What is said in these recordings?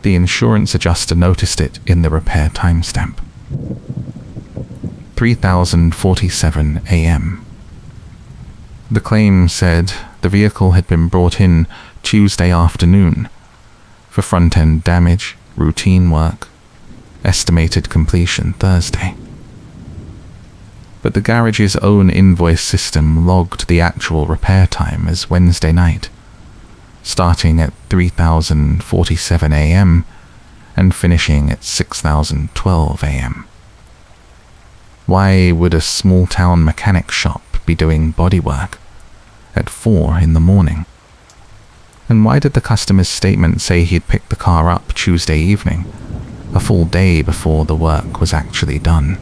The insurance adjuster noticed it in the repair timestamp. 3:47 a.m. The claim said the vehicle had been brought in Tuesday afternoon for front-end damage, routine work, estimated completion Thursday. But the garage's own invoice system logged the actual repair time as Wednesday night, starting at 3:47 a.m. and finishing at 6:12 a.m. Why would a small-town mechanic shop be doing bodywork at 4 in the morning? And why did the customer's statement say he'd picked the car up Tuesday evening, a full day before the work was actually done?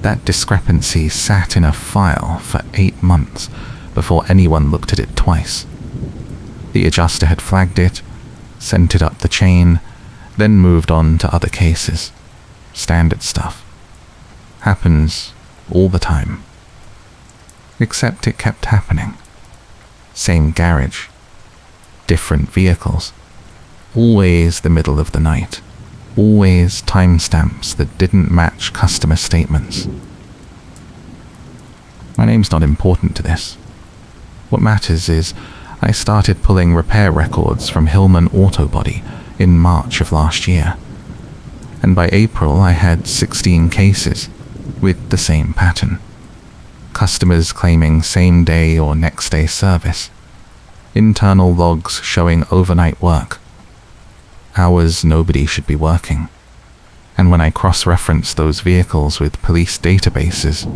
That discrepancy sat in a file for 8 months before anyone looked at it twice. The adjuster had flagged it, sent it up the chain, then moved on to other cases. Standard stuff. Happens all the time. Except it kept happening. Same garage. Different vehicles. Always the middle of the night. Always timestamps that didn't match customer statements. My name's not important to this. What matters is I started pulling repair records from Hillman Auto Body in March of last year. And by April I had 16 cases with the same pattern. Customers claiming same-day or next-day service. Internal logs showing overnight work. Hours nobody should be working. And when I cross-referenced those vehicles with police databases,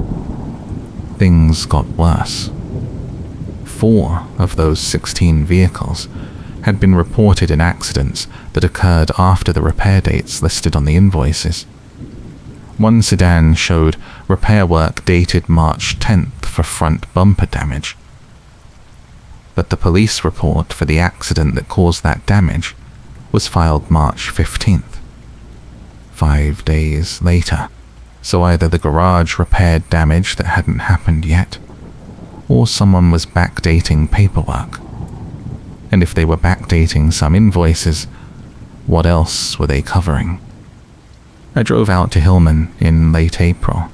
things got worse. 4 of those 16 vehicles had been reported in accidents that occurred after the repair dates listed on the invoices. One sedan showed repair work dated March 10th for front bumper damage. But the police report for the accident that caused that damage was filed March 15th, 5 days later. So either the garage repaired damage that hadn't happened yet, or someone was backdating paperwork. And if they were backdating some invoices, what else were they covering? I drove out to Hillman in late April.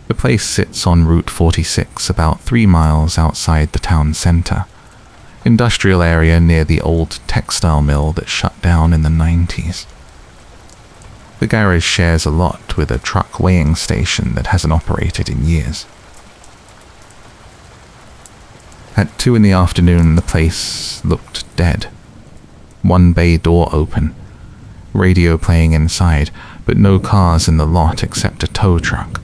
The place sits on Route 46, about 3 miles outside the town center. Industrial area near the old textile mill that shut down in the 90s. The garage shares a lot with a truck weighing station that hasn't operated in years. At 2 in the afternoon, the place looked dead. One bay door open, radio playing inside, but no cars in the lot except a tow truck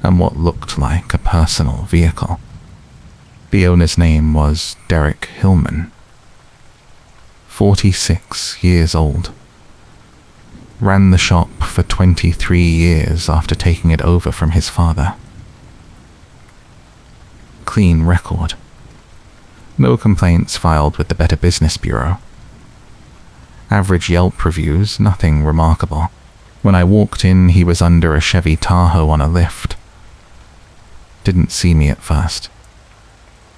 and what looked like a personal vehicle. The owner's name was Derek Hillman. 46 years old. Ran the shop for 23 years after taking it over from his father. Clean record. No complaints filed with the Better Business Bureau. Average Yelp reviews, nothing remarkable. When I walked in, he was under a Chevy Tahoe on a lift. Didn't see me at first.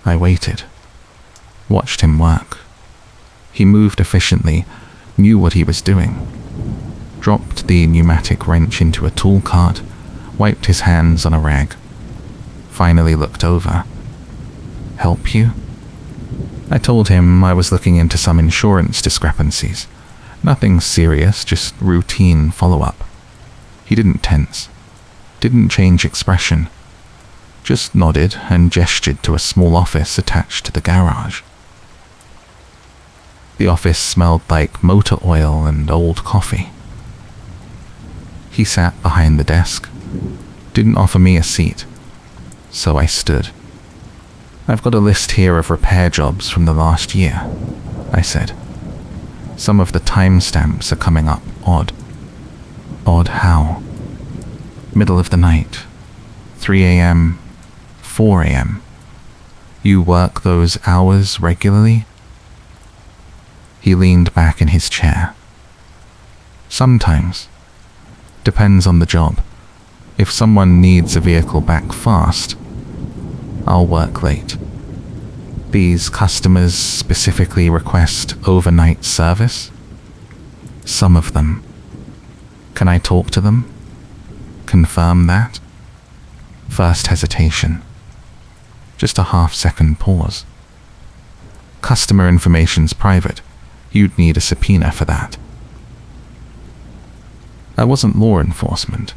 I waited. Watched him work. He moved efficiently, knew what he was doing. Dropped the pneumatic wrench into a tool cart, wiped his hands on a rag. Finally looked over. Help you? I told him I was looking into some insurance discrepancies. Nothing serious, just routine follow-up. He didn't tense. Didn't change expression. Just nodded and gestured to a small office attached to the garage. The office smelled like motor oil and old coffee. He sat behind the desk. Didn't offer me a seat. So I stood. I've got a list here of repair jobs from the last year, I said. Some of the timestamps are coming up odd. Odd how? Middle of the night. 3 a.m., 4 a.m. You work those hours regularly? He leaned back in his chair. Sometimes. Depends on the job. If someone needs a vehicle back fast, I'll work late. These customers specifically request overnight service? Some of them. Can I talk to them? Confirm that? First hesitation. Just a half-second pause. Customer information's private. You'd need a subpoena for that. I wasn't law enforcement.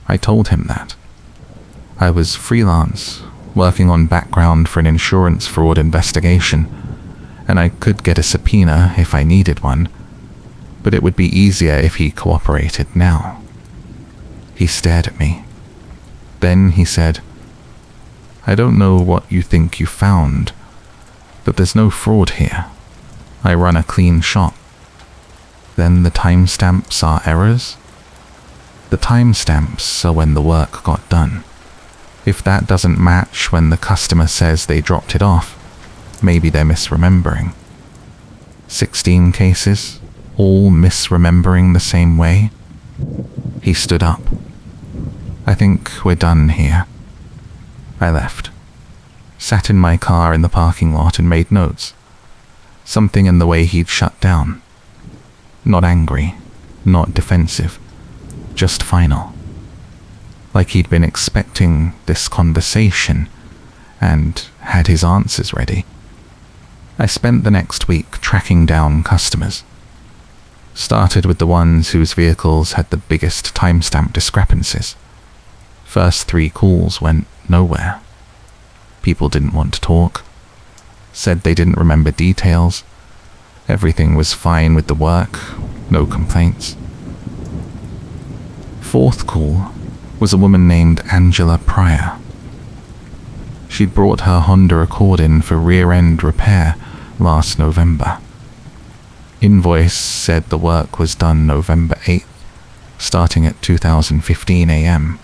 I told him that. I was freelance, working on background for an insurance fraud investigation, and I could get a subpoena if I needed one, but it would be easier if he cooperated now. He stared at me. Then he said, I don't know what you think you found, but there's no fraud here. I run a clean shop. Then the timestamps are errors? The timestamps are when the work got done. If that doesn't match when the customer says they dropped it off, maybe they're misremembering. 16 cases, all misremembering the same way. He stood up. I think we're done here. I left. Sat in my car in the parking lot and made notes. Something in the way he'd shut down. Not angry, not defensive, just final. Like he'd been expecting this conversation and had his answers ready. I spent the next week tracking down customers. Started with the ones whose vehicles had the biggest timestamp discrepancies. First 3 calls went nowhere. People didn't want to talk. Said they didn't remember details. Everything was fine with the work, no complaints. 4th call was a woman named Angela Pryor. She'd brought her Honda Accord in for rear-end repair last November. Invoice said the work was done November 8th, starting at 2:15 a.m.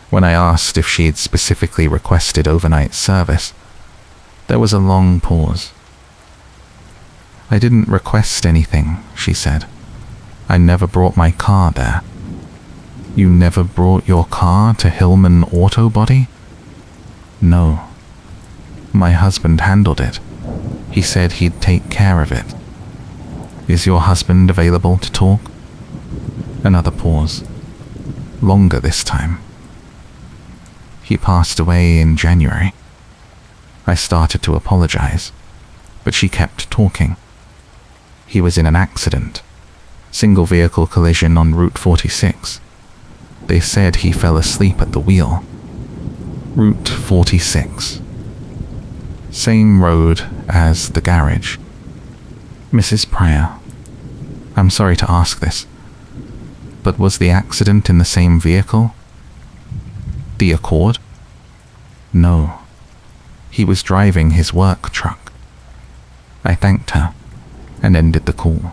When I asked if she'd specifically requested overnight service, there was a long pause. I didn't request anything, she said. I never brought my car there. You never brought your car to Hillman Auto Body? No. My husband handled it. He said he'd take care of it. Is your husband available to talk? Another pause. Longer this time. He passed away in January. I started to apologize, but she kept talking. He was in an accident. Single vehicle collision on Route 46. They said he fell asleep at the wheel. Route 46. Same road as the garage. Mrs. Pryor, I'm sorry to ask this, but was the accident in the same vehicle? The Accord? No. He was driving his work truck. I thanked her and ended the call.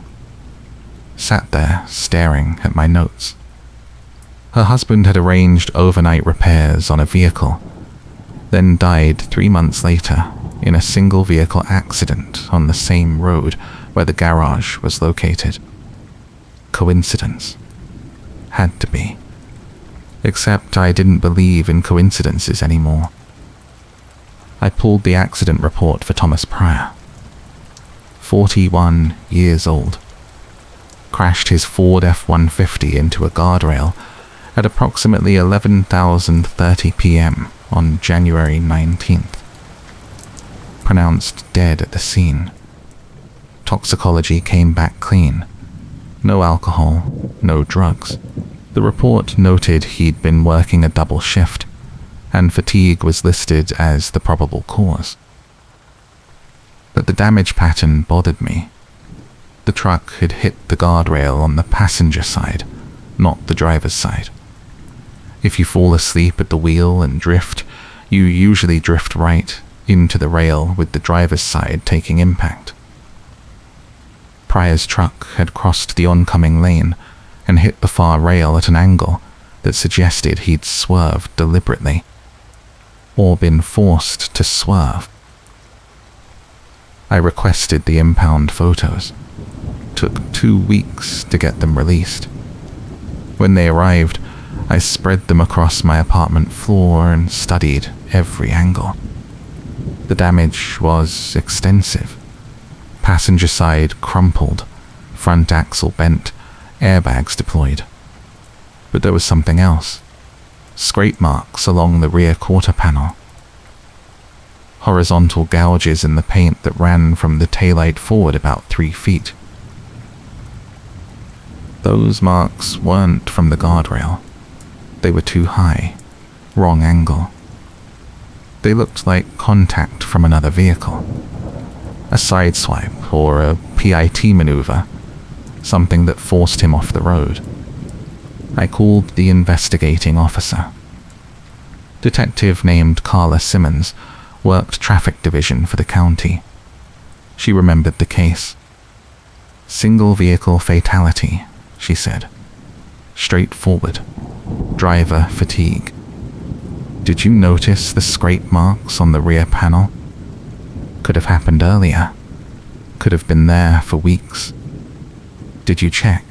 Sat there staring at my notes. Her husband had arranged overnight repairs on a vehicle, then died 3 months later in a single vehicle accident on the same road where the garage was located. Coincidence? Had to be. Except I didn't believe in coincidences anymore. I pulled the accident report for Thomas Pryor. 41 years old. Crashed his Ford F-150 into a guardrail at approximately 11:30 p.m. on January 19th. Pronounced dead at the scene. Toxicology came back clean. No alcohol, no drugs. The report noted he'd been working a double shift, and fatigue was listed as the probable cause. But the damage pattern bothered me. The truck had hit the guardrail on the passenger side, not the driver's side. If you fall asleep at the wheel and drift, you usually drift right into the rail with the driver's side taking impact. Pryor's truck had crossed the oncoming lane and hit the far rail at an angle that suggested he'd swerved deliberately, or been forced to swerve. I requested the impound photos. Took 2 weeks to get them released. When they arrived, I spread them across my apartment floor and studied every angle. The damage was extensive. Passenger side crumpled, front axle bent, airbags deployed. But there was something else. Scrape marks along the rear quarter panel. Horizontal gouges in the paint that ran from the taillight forward about 3 feet. Those marks weren't from the guardrail. They were too high, wrong angle. They looked like contact from another vehicle. A sideswipe or a PIT maneuver, something that forced him off the road. I called the investigating officer. Detective named Carla Simmons worked traffic division for the county. She remembered the case. Single vehicle fatality, she said. Straightforward. Driver fatigue. Did you notice the scrape marks on the rear panel? Could have happened earlier. Could have been there for weeks. Did you check?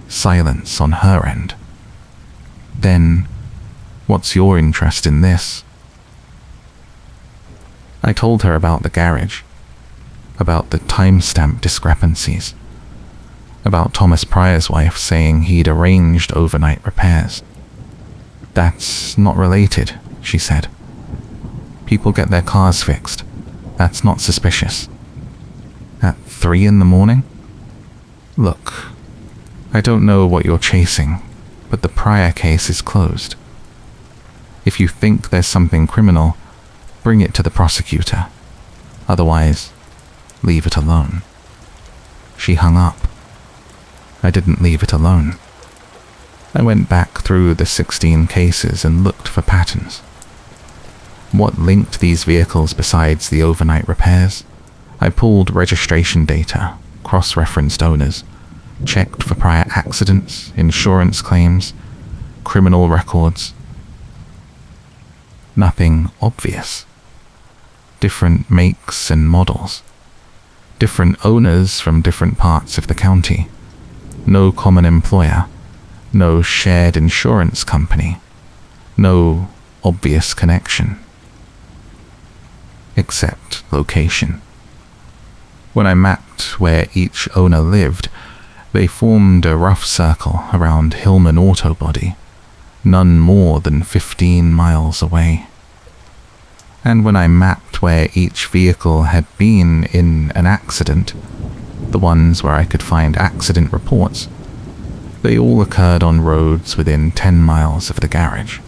Silence on her end. Then, what's your interest in this? I told her about the garage, about the timestamp discrepancies, about Thomas Pryor's wife saying he'd arranged overnight repairs. That's not related, she said. People get their cars fixed. That's not suspicious. At 3 a.m? Look, I don't know what you're chasing, but the Pryor case is closed. If you think there's something criminal, bring it to the prosecutor. Otherwise, leave it alone. She hung up. I didn't leave it alone. I went back through the 16 cases and looked for patterns. What linked these vehicles besides the overnight repairs? I pulled registration data, cross-referenced owners, checked for prior accidents, insurance claims, criminal records. Nothing obvious. Different makes and models. Different owners from different parts of the county. No common employer. No shared insurance company. No obvious connection. Except location. When I mapped where each owner lived, they formed a rough circle around Hillman Auto Body, none more than 15 miles away. And when I mapped where each vehicle had been in an accident, the ones where I could find accident reports, they all occurred on roads within 10 miles of the garage.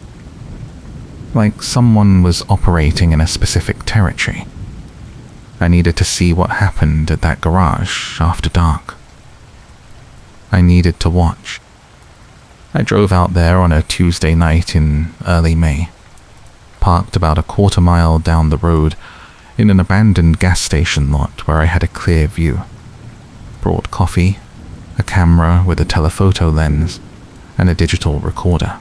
Like someone was operating in a specific territory. I needed to see what happened at that garage after dark. I needed to watch. I drove out there on a Tuesday night in early May, parked about a quarter-mile down the road in an abandoned gas station lot where I had a clear view. Brought coffee, a camera with a telephoto lens, and a digital recorder.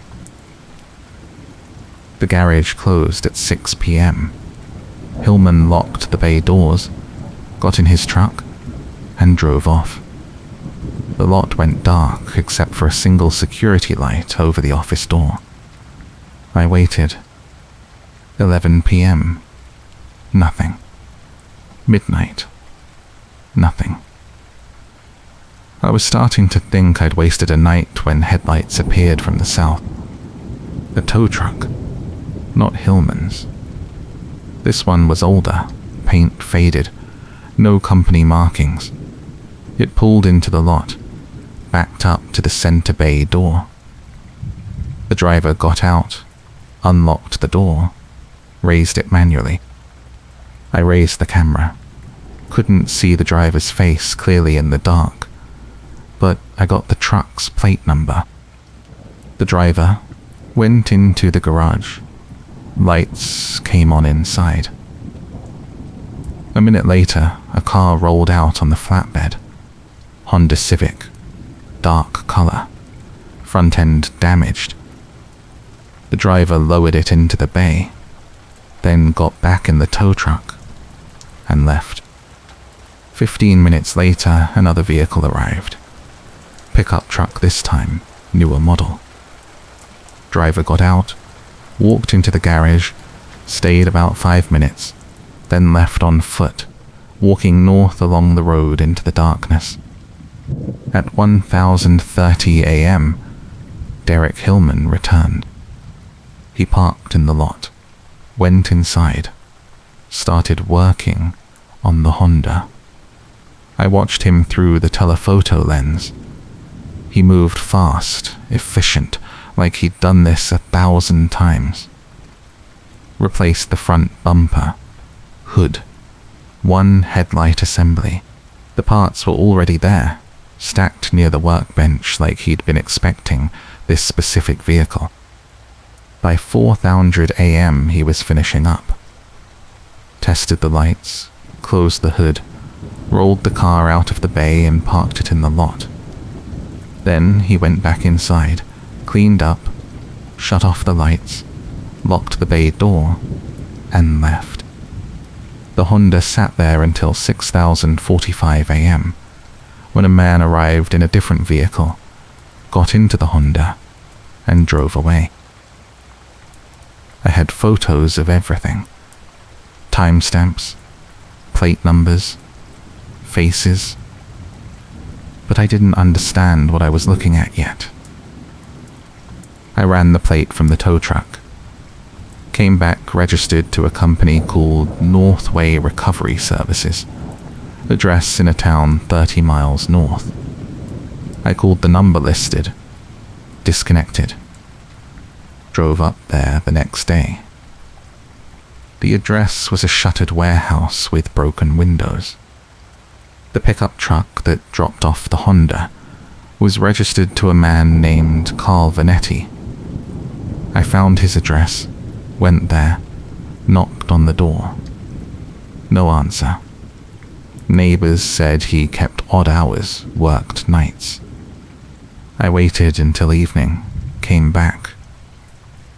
The garage closed at 6 p.m. Hillman locked the bay doors, got in his truck, and drove off. The lot went dark except for a single security light over the office door. I waited. 11 p.m. Nothing. Midnight. Nothing. I was starting to think I'd wasted a night when headlights appeared from the south. A tow truck. Not Hillman's. This one was older, paint faded, no company markings. It pulled into the lot, backed up to the center bay door. The driver got out, unlocked the door, raised it manually. I raised the camera. Couldn't see the driver's face clearly in the dark, but I got the truck's plate number. The driver went into the garage. Lights came on inside. A minute later, a car rolled out on the flatbed. Honda Civic. Dark color. Front end damaged. The driver lowered it into the bay, then got back in the tow truck and left. 15 minutes later, another vehicle arrived. Pickup truck this time, newer model. Driver got out, walked into the garage, stayed about 5 minutes, then left on foot, walking north along the road into the darkness. At 10:30 a.m., Derek Hillman returned. He parked in the lot, went inside, started working on the Honda. I watched him through the telephoto lens. He moved fast, efficient, like he'd done this 1,000 times. Replaced the front bumper, hood, one headlight assembly. The parts were already there, stacked near the workbench like he'd been expecting this specific vehicle. By 4:00 a.m. he was finishing up. Tested the lights, closed the hood, rolled the car out of the bay and parked it in the lot. Then he went back inside, cleaned up, shut off the lights, locked the bay door, and left. The Honda sat there until 6:45 a.m., when a man arrived in a different vehicle, got into the Honda, and drove away. I had photos of everything. Timestamps, plate numbers, faces, but I didn't understand what I was looking at yet. I ran the plate from the tow truck, came back registered to a company called Northway Recovery Services, address in a town 30 miles north. I called the number listed, disconnected. Drove up there the next day. The address was a shuttered warehouse with broken windows. The pickup truck that dropped off the Honda was registered to a man named Carl Vanetti. I found his address, went there, knocked on the door. No answer. Neighbors said he kept odd hours, worked nights. I waited until evening, came back.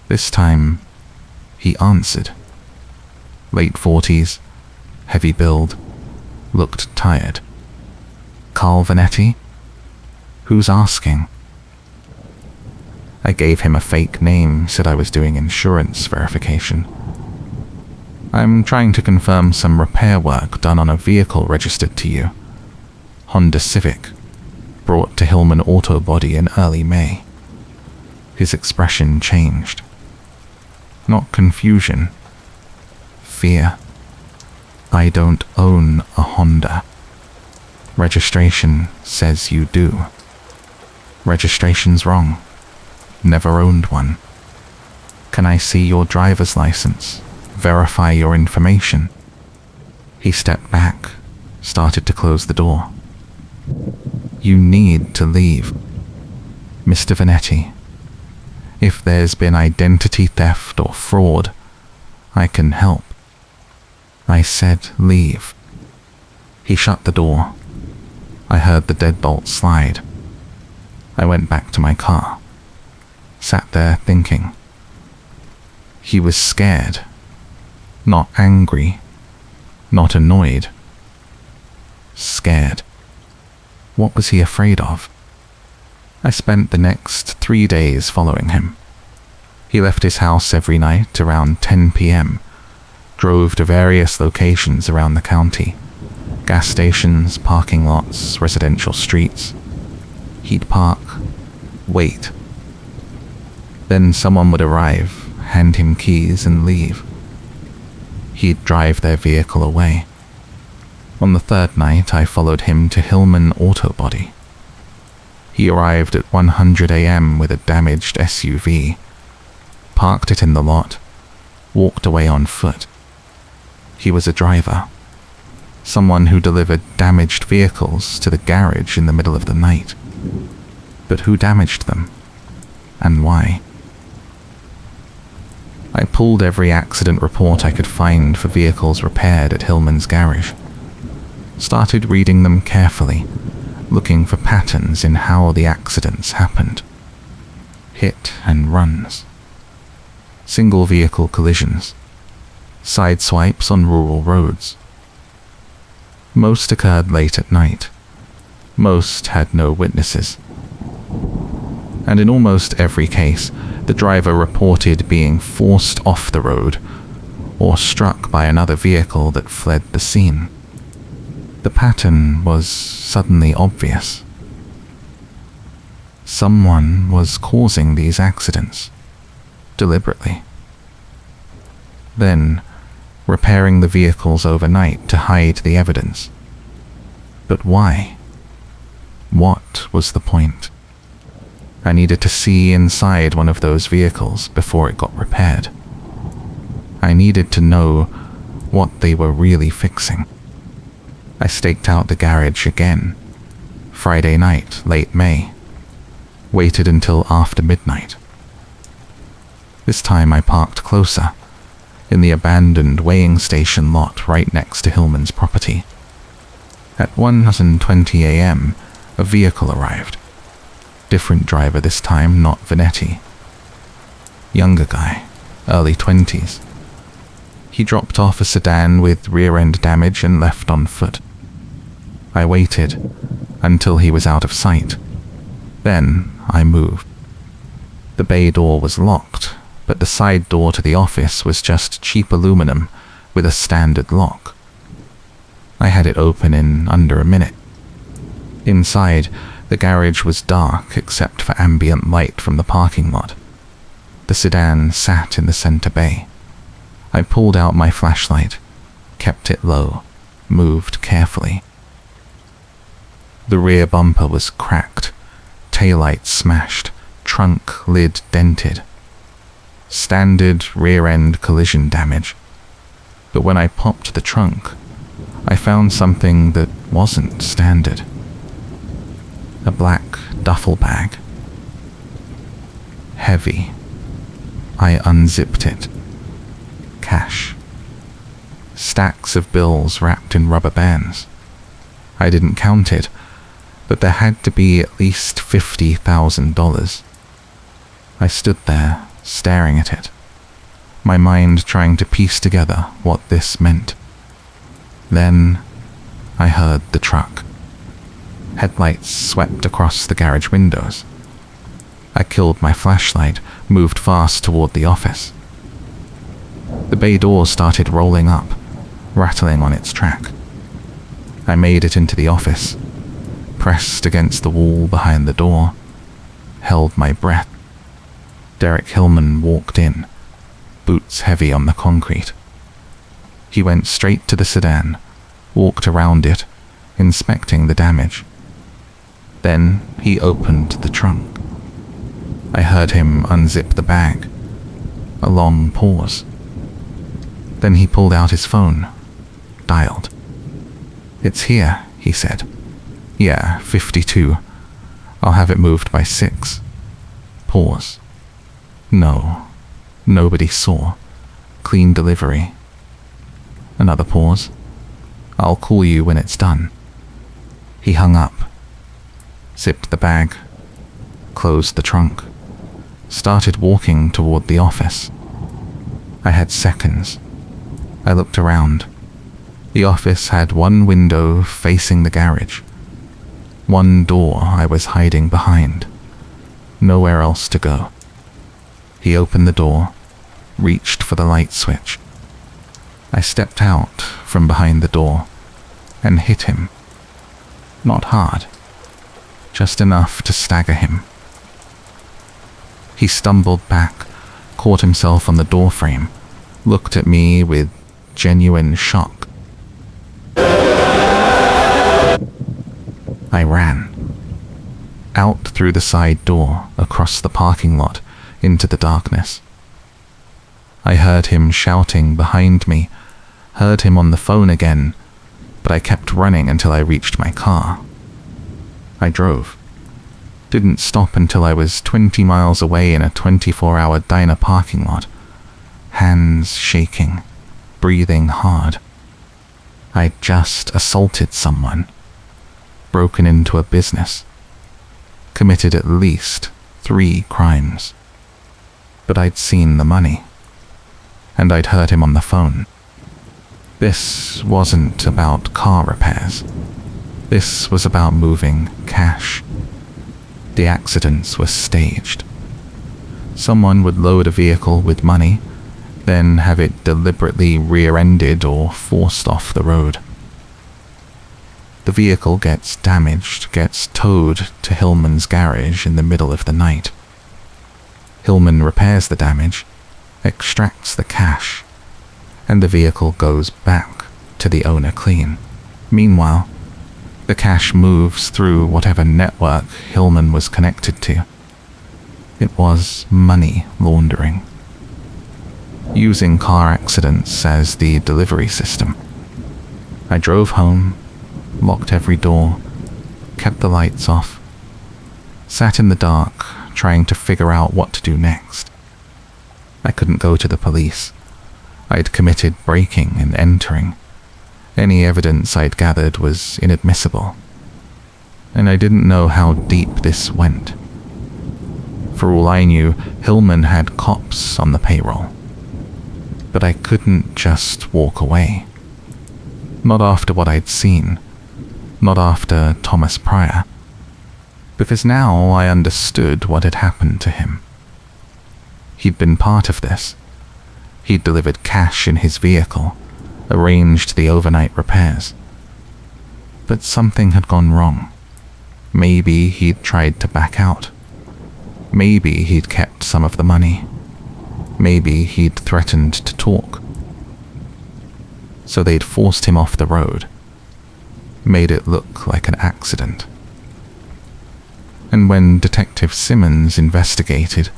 This time, he answered. Late 40s, heavy build, looked tired. Carl Vanetti? Who's asking? I gave him a fake name, said I was doing insurance verification. I'm trying to confirm some repair work done on a vehicle registered to you. Honda Civic, brought to Hillman Auto Body in early May. His expression changed. Not confusion. Fear. I don't own a Honda. Registration says you do. Registration's wrong. Never owned one. Can I see your driver's license? Verify your information. He stepped back, started to close the door. You need to leave. Mr. Vanetti, if there's been identity theft or fraud, I can help. I said leave. He shut the door. I heard the deadbolt slide. I went back to my car. Sat there thinking. He was scared. Not angry. Not annoyed. Scared. What was he afraid of? I spent the next 3 days following him. He left his house every night around 10 p.m., drove to various locations around the county, gas stations, parking lots, residential streets. He'd park, wait. Then someone would arrive, hand him keys and leave. He'd drive their vehicle away. On the third night, I followed him to Hillman Auto Body. He arrived at 100 a.m. with a damaged SUV, parked it in the lot, walked away on foot. He was a driver, someone who delivered damaged vehicles to the garage in the middle of the night. But who damaged them, and why? I pulled every accident report I could find for vehicles repaired at Hillman's garage. Started reading them carefully, looking for patterns in how the accidents happened. Hit and runs. Single vehicle collisions. Side swipes on rural roads. Most occurred late at night. Most had no witnesses. And in almost every case, the driver reported being forced off the road or struck by another vehicle that fled the scene. The pattern was suddenly obvious. Someone was causing these accidents, deliberately. Then, repairing the vehicles overnight to hide the evidence. But why? What was the point? I needed to see inside one of those vehicles before it got repaired. I needed to know what they were really fixing. I staked out the garage again. Friday night, late May. Waited until after midnight. This time I parked closer, in the abandoned weighing station lot right next to Hillman's property. At 1:20 a.m., a vehicle arrived. Different driver this time, not Vanetti. Younger guy, early 20s. He dropped off a sedan with rear-end damage and left on foot. I waited until he was out of sight. Then I moved. The bay door was locked, but the side door to the office was just cheap aluminum with a standard lock. I had it open in under a minute. Inside, the garage was dark except for ambient light from the parking lot. The sedan sat in the center bay. I pulled out my flashlight, kept it low, moved carefully. The rear bumper was cracked, taillight smashed, trunk lid dented. Standard rear-end collision damage. But when I popped the trunk, I found something that wasn't standard. A black duffel bag. Heavy. I unzipped it. Cash. Stacks of bills wrapped in rubber bands. I didn't count it, but there had to be at least $50,000. I stood there, staring at it, my mind trying to piece together what this meant. Then I heard the truck. Headlights swept across the garage windows. I killed my flashlight, moved fast toward the office. The bay door started rolling up, rattling on its track. I made it into the office, pressed against the wall behind the door, held my breath. Derek Hillman walked in, boots heavy on the concrete. He went straight to the sedan, walked around it, inspecting the damage. Then he opened the trunk. I heard him unzip the bag. A long pause. Then he pulled out his phone, dialed. "It's here," he said. "Yeah, 52. I'll have it moved by 6. Pause. "No. Nobody saw. Clean delivery." Another pause. "I'll call you when it's done." He hung up, zipped the bag, closed the trunk, started walking toward the office. I had seconds. I looked around. The office had one window facing the garage. One door I was hiding behind. Nowhere else to go. He opened the door, reached for the light switch. I stepped out from behind the door and hit him. Not hard, just enough to stagger him. He stumbled back, caught himself on the doorframe, looked at me with genuine shock. I ran. Out through the side door, across the parking lot, into the darkness. I heard him shouting behind me, heard him on the phone again, but I kept running until I reached my car. I drove. Didn't stop until I was 20 miles away in a 24-hour diner parking lot. Hands shaking, breathing hard. I'd just assaulted someone, broken into a business, committed at least 3 crimes. But I'd seen the money, and I'd heard him on the phone. This wasn't about car repairs. This was about moving cash. The accidents were staged. Someone would load a vehicle with money, then have it deliberately rear-ended or forced off the road. The vehicle gets damaged, gets towed to Hillman's garage in the middle of the night. Hillman repairs the damage, extracts the cash, and the vehicle goes back to the owner clean. Meanwhile, the cash moves through whatever network Hillman was connected to. It was money laundering. Using car accidents as the delivery system, I drove home, locked every door, kept the lights off, sat in the dark trying to figure out what to do next. I couldn't go to the police. I'd committed breaking and entering. Any evidence I'd gathered was inadmissible. And I didn't know how deep this went. For all I knew, Hillman had cops on the payroll. But I couldn't just walk away. Not after what I'd seen. Not after Thomas Pryor. Because now I understood what had happened to him. He'd been part of this. He'd delivered cash in his vehicle, arranged the overnight repairs. But something had gone wrong. Maybe he'd tried to back out. Maybe he'd kept some of the money. Maybe he'd threatened to talk. So they'd forced him off the road, made it look like an accident. And when Detective Simmons investigated,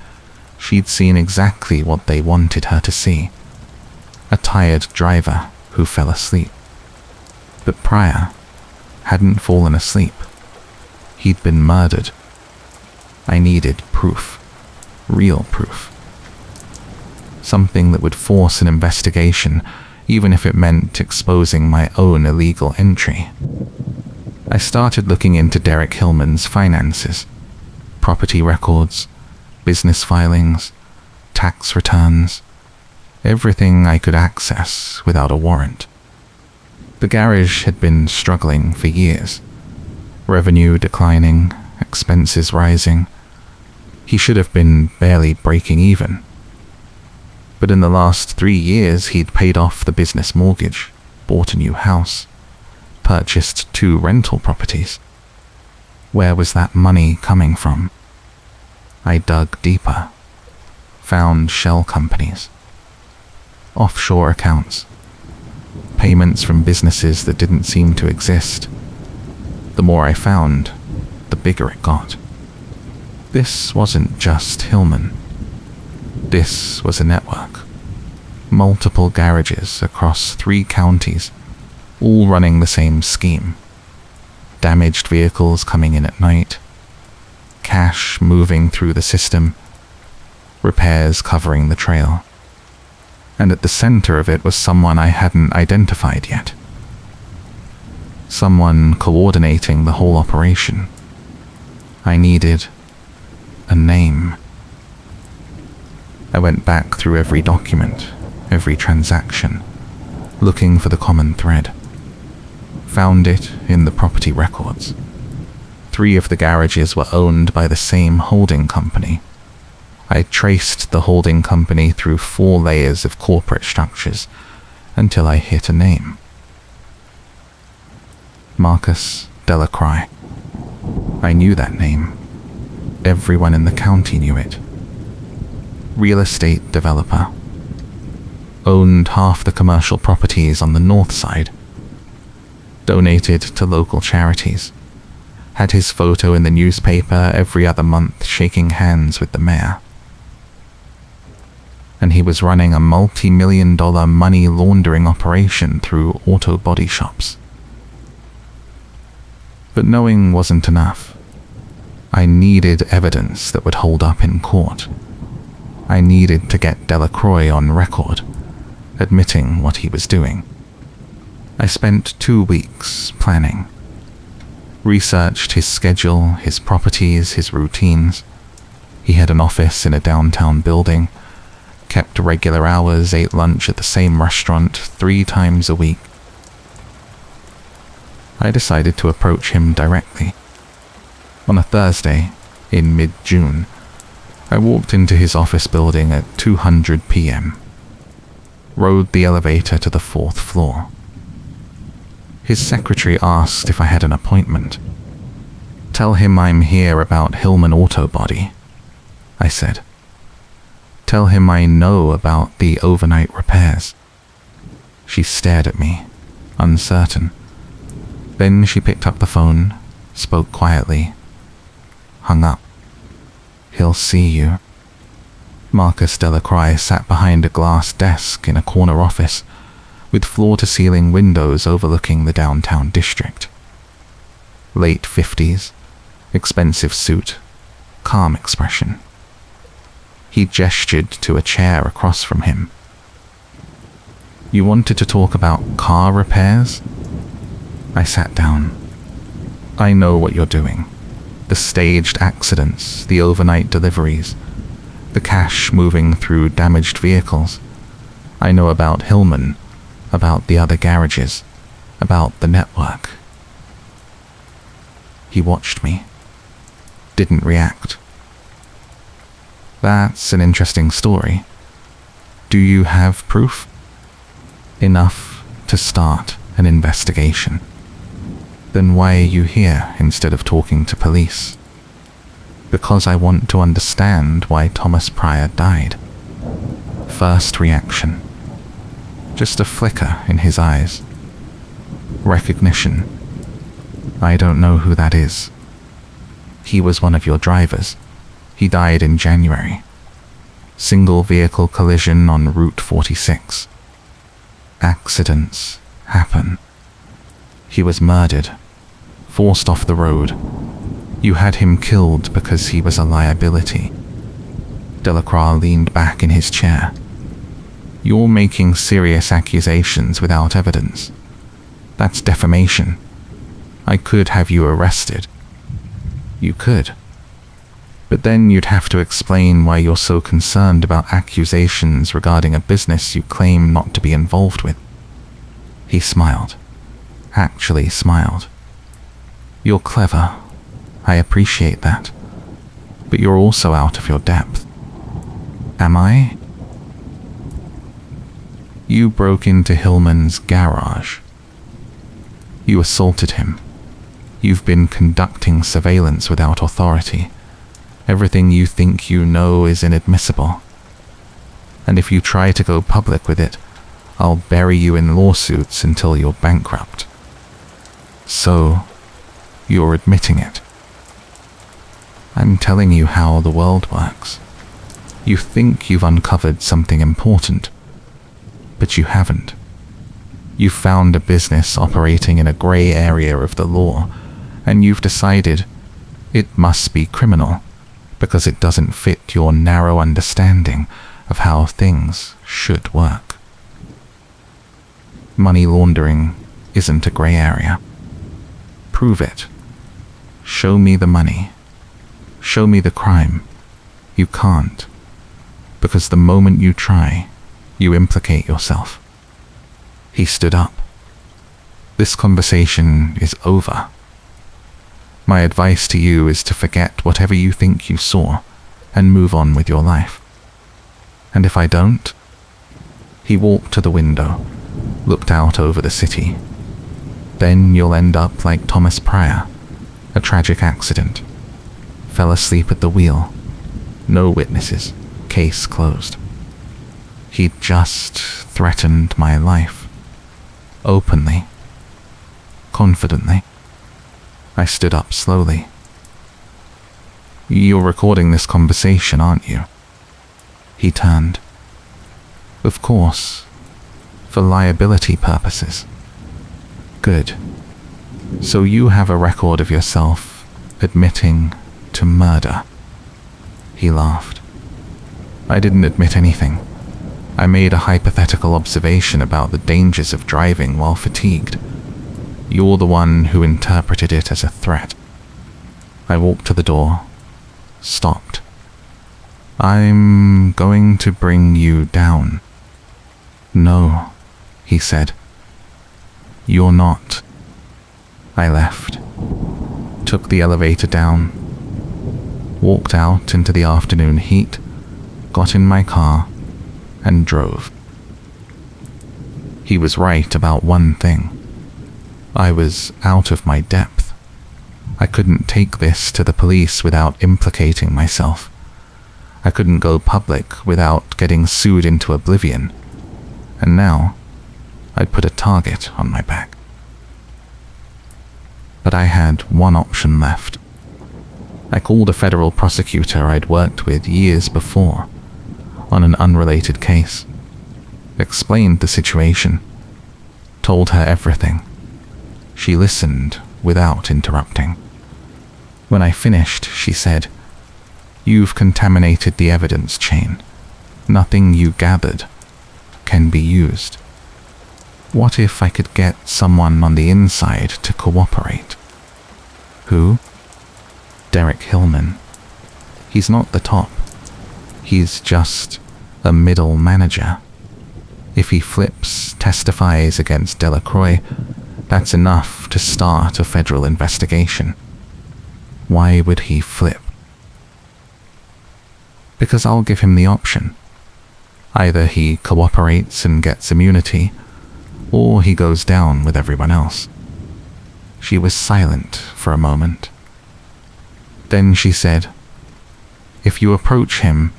she'd seen exactly what they wanted her to see. A tired driver who fell asleep. But Pryor hadn't fallen asleep. He'd been murdered. I needed proof. Real proof. Something that would force an investigation, even if it meant exposing my own illegal entry. I started looking into Derek Hillman's finances, property records, business filings, tax returns, everything I could access without a warrant. The garage had been struggling for years. Revenue declining, expenses rising. He should have been barely breaking even. But in the last 3 years, he'd paid off the business mortgage, bought a new house, purchased 2 rental properties. Where was that money coming from? I dug deeper, found shell companies, offshore accounts, payments from businesses that didn't seem to exist. The more I found, the bigger it got. This wasn't just Hillman. This was a network. Multiple garages across 3 counties, all running the same scheme. Damaged vehicles coming in at night, cash moving through the system, repairs covering the trail. And at the center of it was someone I hadn't identified yet. Someone coordinating the whole operation. I needed a name. I went back through every document, every transaction, looking for the common thread. Found it in the property records. 3 of the garages were owned by the same holding company. I traced the holding company through 4 layers of corporate structures until I hit a name. Marcus Delacroix. I knew that name. Everyone in the county knew it. Real estate developer. Owned half the commercial properties on the north side. Donated to local charities. Had his photo in the newspaper every other month shaking hands with the mayor. And he was running a multi-million-dollar money laundering operation through auto body shops. But knowing wasn't enough. I needed evidence that would hold up in court. I needed to get Delacroix on record, admitting what he was doing. I spent 2 weeks planning. Researched his schedule, his properties, his routines. He had an office in a downtown building, kept regular hours, ate lunch at the same restaurant 3 times a week. I decided to approach him directly. On a Thursday, in mid-June, I walked into his office building at 2:00 p.m. Rode the elevator to the 4th floor. His secretary asked if I had an appointment. "Tell him I'm here about Hillman Auto Body," I said. "Tell him I know about the overnight repairs." She stared at me, uncertain. Then she picked up the phone, spoke quietly, hung up. "He'll see you." Marcus Delacroix sat behind a glass desk in a corner office, with floor-to-ceiling windows overlooking the downtown district. Late 50s, expensive suit, calm expression. He gestured to a chair across from him. "You wanted to talk about car repairs?" I sat down. "I know what you're doing. The staged accidents, the overnight deliveries, the cash moving through damaged vehicles. I know about Hillman, about the other garages, about the network." He watched me, didn't react. "That's an interesting story. Do you have proof?" "Enough to start an investigation." "Then why are you here instead of talking to police?" "Because I want to understand why Thomas Pryor died." First reaction. Just a flicker in his eyes. Recognition. "I don't know who that is." "He was one of your drivers. He died in January. Single vehicle collision on Route 46. Accidents happen. He was murdered, forced off the road. You had him killed because he was a liability." Delacroix leaned back in his chair. "You're making serious accusations without evidence. That's defamation. I could have you arrested." "You could. But then you'd have to explain why you're so concerned about accusations regarding a business you claim not to be involved with." He smiled. Actually smiled. "You're clever. I appreciate that. But you're also out of your depth." "Am I?" "You broke into Hillman's garage. You assaulted him. You've been conducting surveillance without authority. Everything you think you know is inadmissible. And if you try to go public with it, I'll bury you in lawsuits until you're bankrupt. So, you're admitting it." "I'm telling you how the world works. You think you've uncovered something important, but you haven't. You've found a business operating in a gray area of the law, and you've decided it must be criminal because it doesn't fit your narrow understanding of how things should work. Money laundering isn't a gray area. Prove it. Show me the money. Show me the crime. You can't, because the moment you try, you implicate yourself." He stood up. "This conversation is over. My advice to you is to forget whatever you think you saw and move on with your life. And if I don't?" He walked to the window, looked out over the city. "Then you'll end up like Thomas Pryor, a tragic accident. Fell asleep at the wheel. No witnesses. Case closed." He'd just threatened my life. Openly. Confidently. I stood up slowly. "You're recording this conversation, aren't you?" He turned. "Of course. For liability purposes." "Good. So you have a record of yourself admitting to murder." He laughed. "I didn't admit anything. I made a hypothetical observation about the dangers of driving while fatigued. You're the one who interpreted it as a threat." I walked to the door, stopped. "I'm going to bring you down." "No," he said. "You're not." I left, took the elevator down, walked out into the afternoon heat, got in my car, and drove. He was right about one thing. I was out of my depth. I couldn't take this to the police without implicating myself. I couldn't go public without getting sued into oblivion. And now, I'd put a target on my back. But I had one option left. I called a federal prosecutor I'd worked with years before on an unrelated case, explained the situation, told her everything. She listened without interrupting. When I finished, she said, "You've contaminated the evidence chain. Nothing you gathered can be used. What if I could get someone on the inside to cooperate?" "Who?" "Derek Hillman. He's not the top. He's just a middle manager. If he flips, testifies against Delacroix, that's enough to start a federal investigation." "Why would he flip?" "Because I'll give him the option. Either he cooperates and gets immunity, or he goes down with everyone else." She was silent for a moment. Then she said, "If you approach him,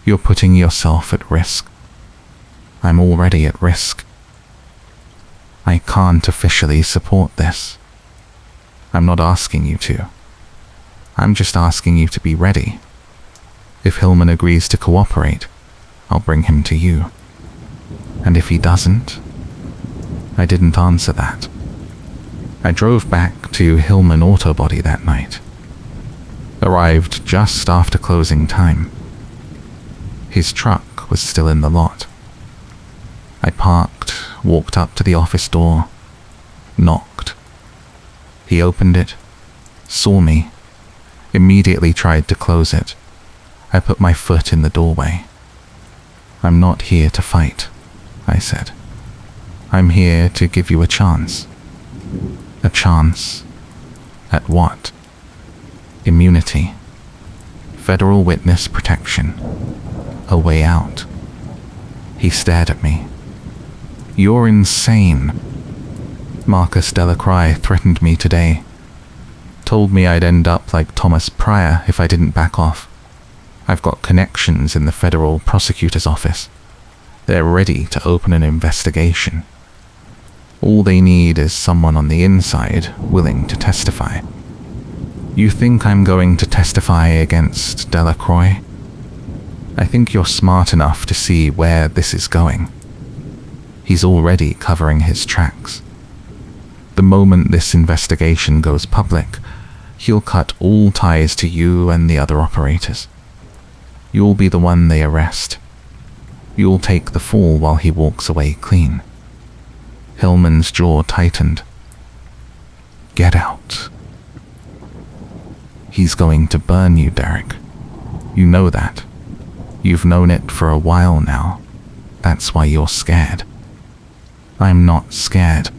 you're putting yourself at risk." "I'm already at risk. I can't officially support this. I'm not asking you to. I'm just asking you to be ready. If Hillman agrees to cooperate, I'll bring him to you. And if he doesn't..." I didn't answer that. I drove back to Hillman Autobody that night. Arrived just after closing time. His truck was still in the lot. I parked, walked up to the office door, knocked. He opened it, saw me, immediately tried to close it. I put my foot in the doorway. "I'm not here to fight," I said. "I'm here to give you a chance." "A chance? At what?" "Immunity. Federal witness protection. A way out." He stared at me. "You're insane. Marcus Delacroix threatened me today. Told me I'd end up like Thomas Pryor if I didn't back off. I've got connections in the federal prosecutor's office. They're ready to open an investigation. All they need is someone on the inside willing to testify. You think I'm going to testify against Delacroix? I think you're smart enough to see where this is going. He's already covering his tracks. The moment this investigation goes public, he'll cut all ties to you and the other operators. You'll be the one they arrest. You'll take the fall while he walks away clean." Hillman's jaw tightened. "Get out." "He's going to burn you, Derek. You know that. You've known it for a while now. That's why you're scared." "I'm not scared."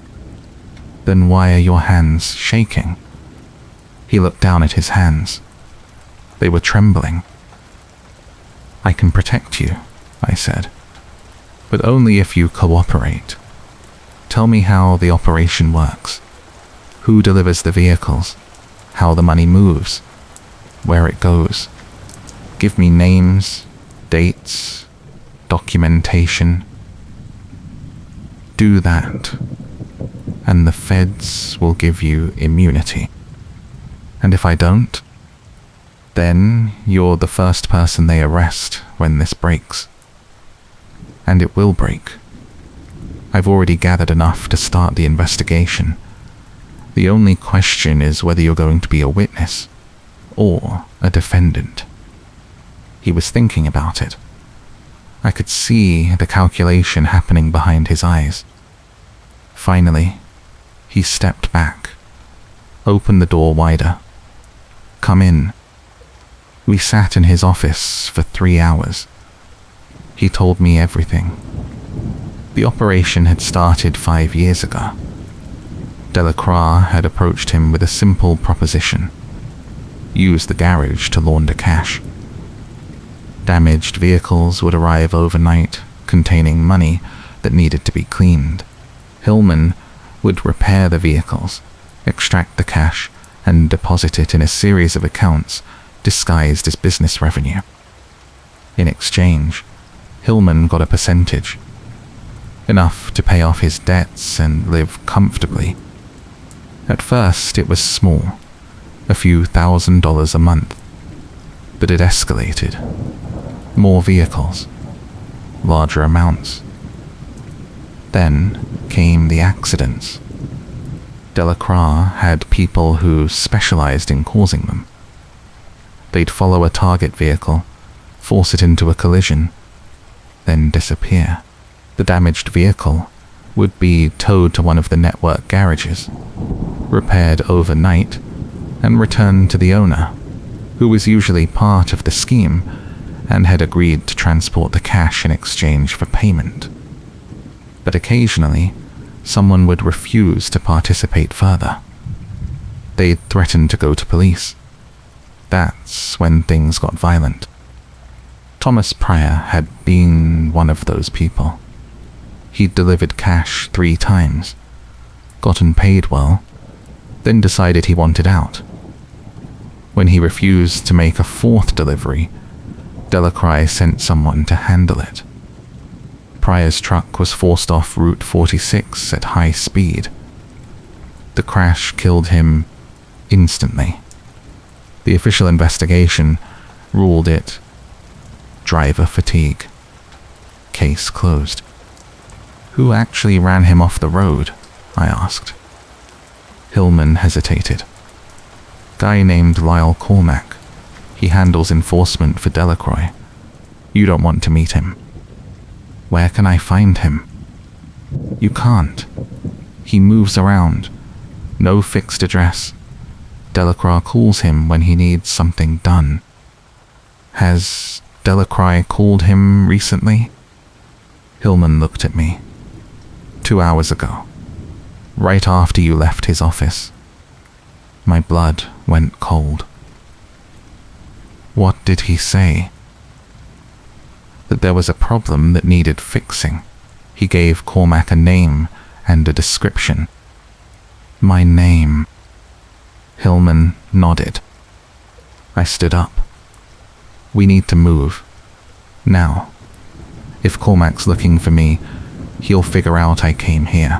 "Then why are your hands shaking?" He looked down at his hands. They were trembling. "I can protect you," I said, "but only if you cooperate. Tell me how the operation works. Who delivers the vehicles? How the money moves? Where it goes? Give me names, dates, documentation. Do that, and the feds will give you immunity. And if I don't, then you're the first person they arrest when this breaks. And it will break. I've already gathered enough to start the investigation. The only question is whether you're going to be a witness or a defendant." He was thinking about it. I could see the calculation happening behind his eyes. Finally, he stepped back, opened the door wider. "Come in." We sat in his office for 3 hours. He told me everything. The operation had started 5 years ago. Delacroix had approached him with a simple proposition: use the garage to launder cash. Damaged vehicles would arrive overnight, containing money that needed to be cleaned. Hillman would repair the vehicles, extract the cash, and deposit it in a series of accounts disguised as business revenue. In exchange, Hillman got a percentage, enough to pay off his debts and live comfortably. At first, it was small, a few $1,000s a month, but it escalated. More vehicles, larger amounts. Then came the accidents. Delacroix had people who specialized in causing them. They'd follow a target vehicle, force it into a collision, then disappear. The damaged vehicle would be towed to one of the network garages, repaired overnight, and returned to the owner, who was usually part of the scheme and had agreed to transport the cash in exchange for payment. But occasionally, someone would refuse to participate further. They'd threaten to go to police. That's when things got violent. Thomas Pryor had been one of those people. He'd delivered cash 3 times, gotten paid well, then decided he wanted out. When he refused to make a 4th delivery, Delacroix sent someone to handle it. Pryor's truck was forced off Route 46 at high speed. The crash killed him instantly. The official investigation ruled it driver fatigue. Case closed. Who actually ran him off the road? I asked. Hillman hesitated. Guy named Lyle Cormack. He handles enforcement for Delacroix. You don't want to meet him. Where can I find him? You can't. He moves around. No fixed address. Delacroix calls him when he needs something done. Has Delacroix called him recently? Hillman looked at me. 2 hours ago, right after you left his office. My blood went cold. What did he say? That there was a problem that needed fixing. He gave Cormac a name and a description. My name. Hillman nodded. I stood up. We need to move. Now. If Cormac's looking for me, he'll figure out I came here.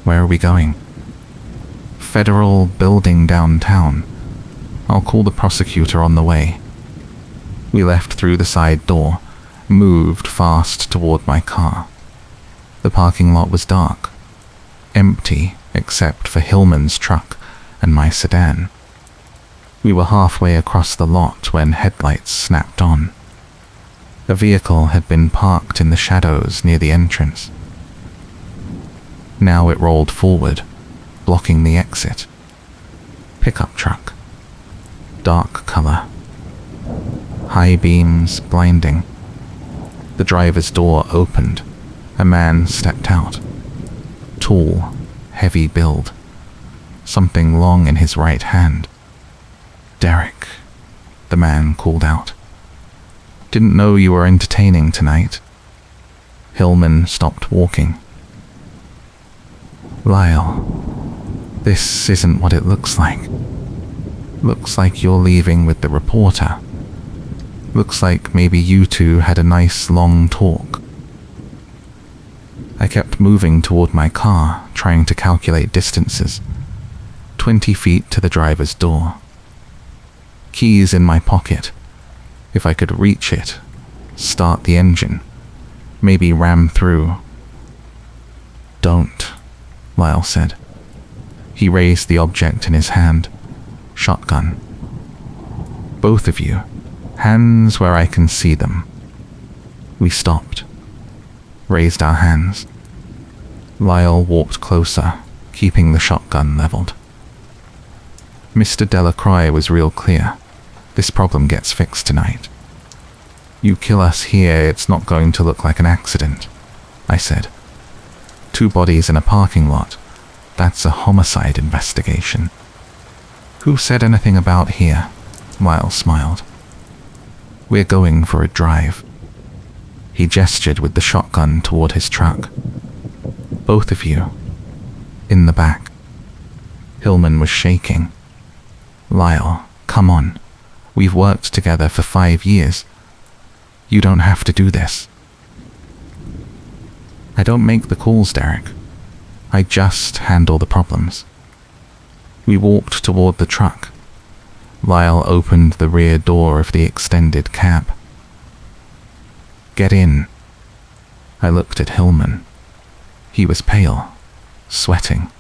Where are we going? Federal building downtown. I'll call the prosecutor on the way. We left through the side door, moved fast toward my car. The parking lot was dark, empty except for Hillman's truck and my sedan. We were halfway across the lot when headlights snapped on. A vehicle had been parked in the shadows near the entrance. Now it rolled forward, blocking the exit. Pickup truck. Dark color. High beams blinding. The driver's door opened. A man stepped out. Tall, heavy build. Something long in his right hand. Derek, the man called out. Didn't know you were entertaining tonight. Hillman stopped walking. Lyle, this isn't what it looks like. Looks like you're leaving with the reporter. Looks like maybe you two had a nice long talk. I kept moving toward my car, trying to calculate distances. 20 feet to the driver's door. Keys in my pocket. If I could reach it, start the engine, maybe ram through. Don't, Lyle said. He raised the object in his hand. Shotgun. Both of you, hands where I can see them. We stopped. Raised our hands. Lyle walked closer, keeping the shotgun leveled. Mr. Delacroix was real clear. This problem gets fixed tonight. You kill us here, it's not going to look like an accident, I said. 2 bodies in a parking lot. That's a homicide investigation. Who said anything about here? Lyle smiled. We're going for a drive. He gestured with the shotgun toward his truck. Both of you, In the back. Hillman was shaking. "Lyle, come on. We've worked together for 5 years. You don't have to do this." "I don't make the calls, Derek. I just handle the problems." We walked toward the truck. Lyle opened the rear door of the extended cab. "Get in." I looked at Hillman. He was pale, sweating.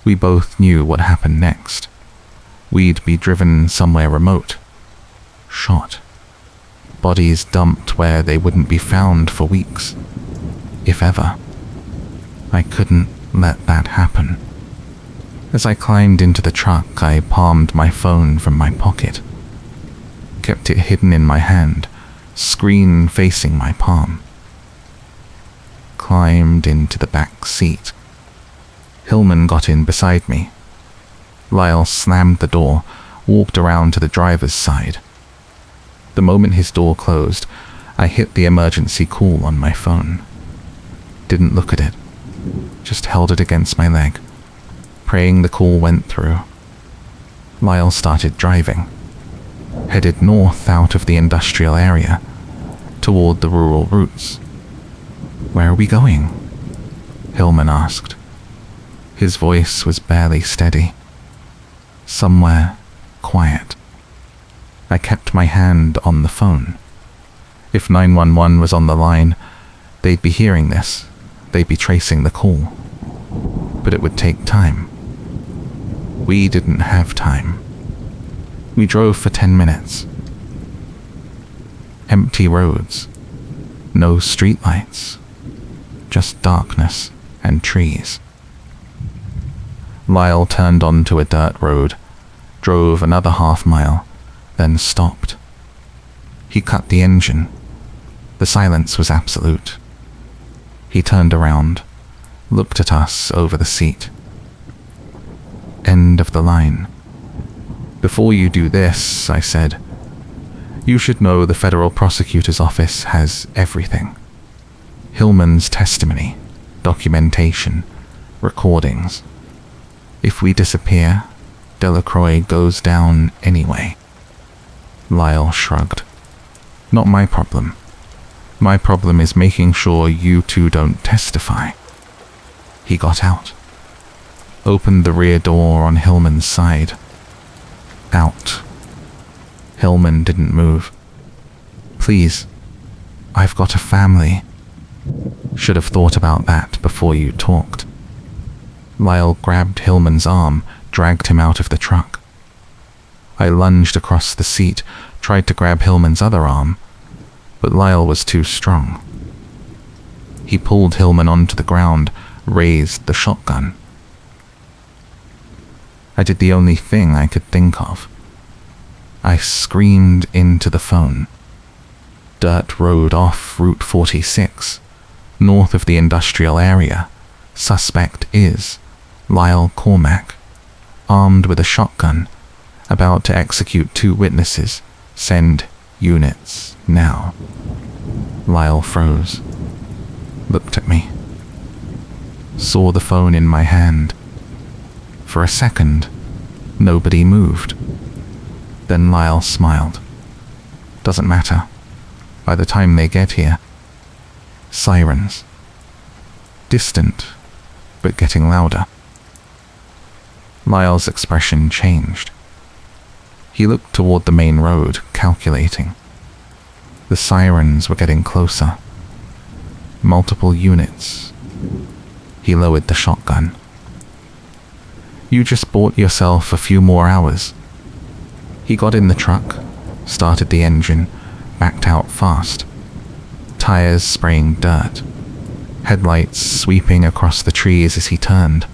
We both knew what happened next. We'd be driven somewhere remote. Shot. Bodies dumped where they wouldn't be found for weeks, if ever. I couldn't let that happen. As I climbed into the truck, I palmed my phone from my pocket. Kept it hidden in my hand, screen facing my palm. Climbed into the back seat. Hillman got in beside me. Lyle slammed the door, walked around to the driver's side. The moment his door closed, I hit the emergency call on my phone. Didn't look at it. Just held it against my leg, praying the call went through. Lyle started driving, headed north out of the industrial area, toward the rural routes. "Where are we going?" Hillman asked. His voice was barely steady. "Somewhere quiet." I kept my hand on the phone. If 911 was on the line, they'd be hearing this. They'd be tracing the call. But it would take time. We didn't have time. We drove for 10 minutes. Empty roads. No streetlights. Just darkness and trees. Lyle turned onto a dirt road, drove another half-mile, then stopped. He cut the engine. The silence was absolute. He turned around, looked at us over the seat. "End of the line. Before you do this," I said, "you should know the federal prosecutor's office has everything. Hillman's testimony, documentation, recordings. If we disappear, Delacroix goes down anyway." Lyle shrugged. "Not my problem. My problem is making sure you two don't testify." He got out, opened the rear door on Hillman's side. Out. Hillman didn't move. "Please, I've got a family." "Should have thought about that before you talked." Lyle grabbed Hillman's arm, dragged him out of the truck. I lunged across the seat, tried to grab Hillman's other arm, but Lyle was too strong. He pulled Hillman onto the ground, raised the shotgun. I did the only thing I could think of. I screamed into the phone. "Dirt road off Route 46, north of the industrial area. Suspect is Lyle Cormack, armed with a shotgun, about to execute 2 witnesses. Send units now." Lyle froze, looked at me, saw the phone in my hand. For a second, nobody moved. Then Lyle smiled. "Doesn't matter. By the time they get here." Sirens. Distant, but getting louder. Lyle's expression changed. He looked toward the main road, calculating. The sirens were getting closer. Multiple units. He lowered the shotgun. "You just bought yourself a few more hours." He got in the truck, started the engine, backed out fast. Tires spraying dirt. Headlights sweeping across the trees as he turned.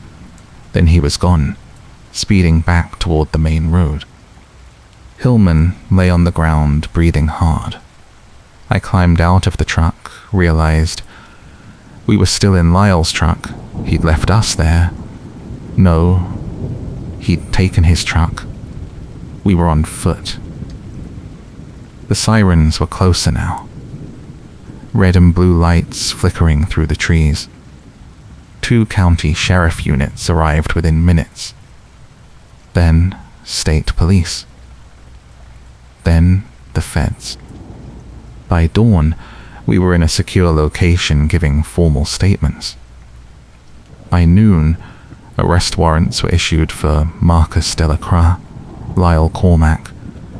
Then he was gone, speeding back toward the main road. Hillman lay on the ground, breathing hard. I climbed out of the truck, realized we were still in Lyle's truck. He'd left us there. No, he'd taken his truck. We were on foot. The sirens were closer now. Red and blue lights flickering through the trees. 2 county sheriff units arrived within minutes. Then state police. Then the feds. By dawn, we were in a secure location giving formal statements. By noon, arrest warrants were issued for Marcus Delacroix, Lyle Cormack,